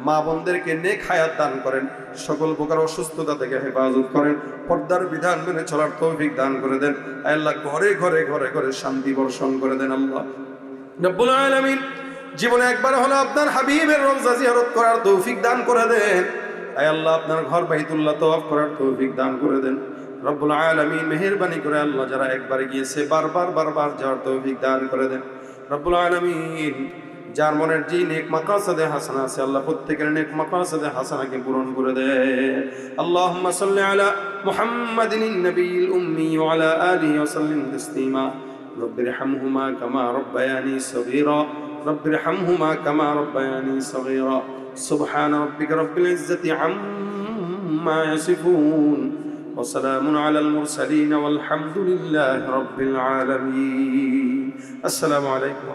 মা বোনদেরকে নেক হায়াত দান করেন সকল প্রকার অসুস্থতা থেকে হেফাজত করেন পর্দার বিধান মেনে চলার তৌফিক দান করে দেন আল্লাহ ঘরে ঘরে ঘরে ঘরে শান্তি বর্ষণ করে দেন আল্লাহ রব্বুল আলামিন জীবনে একবার হলো আপনার হাবিবের রওজা জিয়ারত করার তৌফিক দান করে দেন আল্লাহ আপনার ঘর বাইতুল্লাহ তওয়াফ করার তৌফিক দান করে দেন রব্বুল আলামিন মেহেরবানি করে আল্লাহ যারা একবার গিয়েছে বারবার যাওয়ার তৌফিক দান করে দেন রব্বুল আলামিন যার মনের যে নেক মাকাসাদে হাসানা আছে আল্লাহ প্রত্যেকের নেক মাকাসাদে হাসানাকে পূরণ করে দেয় আল্লাহুম্মা সাল্লি আলা মুহাম্মাদিন নবিয়্যিল উম্মি ওয়া আলা আলিহি ওয়া সাল্লিম তাসলিমা রব্বিরহামহুমা কামা রাব্বায়ানি সগীরা রব্বিরহামহুমা কামা রাব্বায়ানি সগীরা সুবহানা রাব্বিকা রাব্বিল ইজ্জাতি আম্মা ইয়াসিফুন ওয়া সালামুন আলাল মুরসালিন ওয়াল হামদুলিল্লাহি রাব্বিল আলামিন আসসালামু আলাইকুম।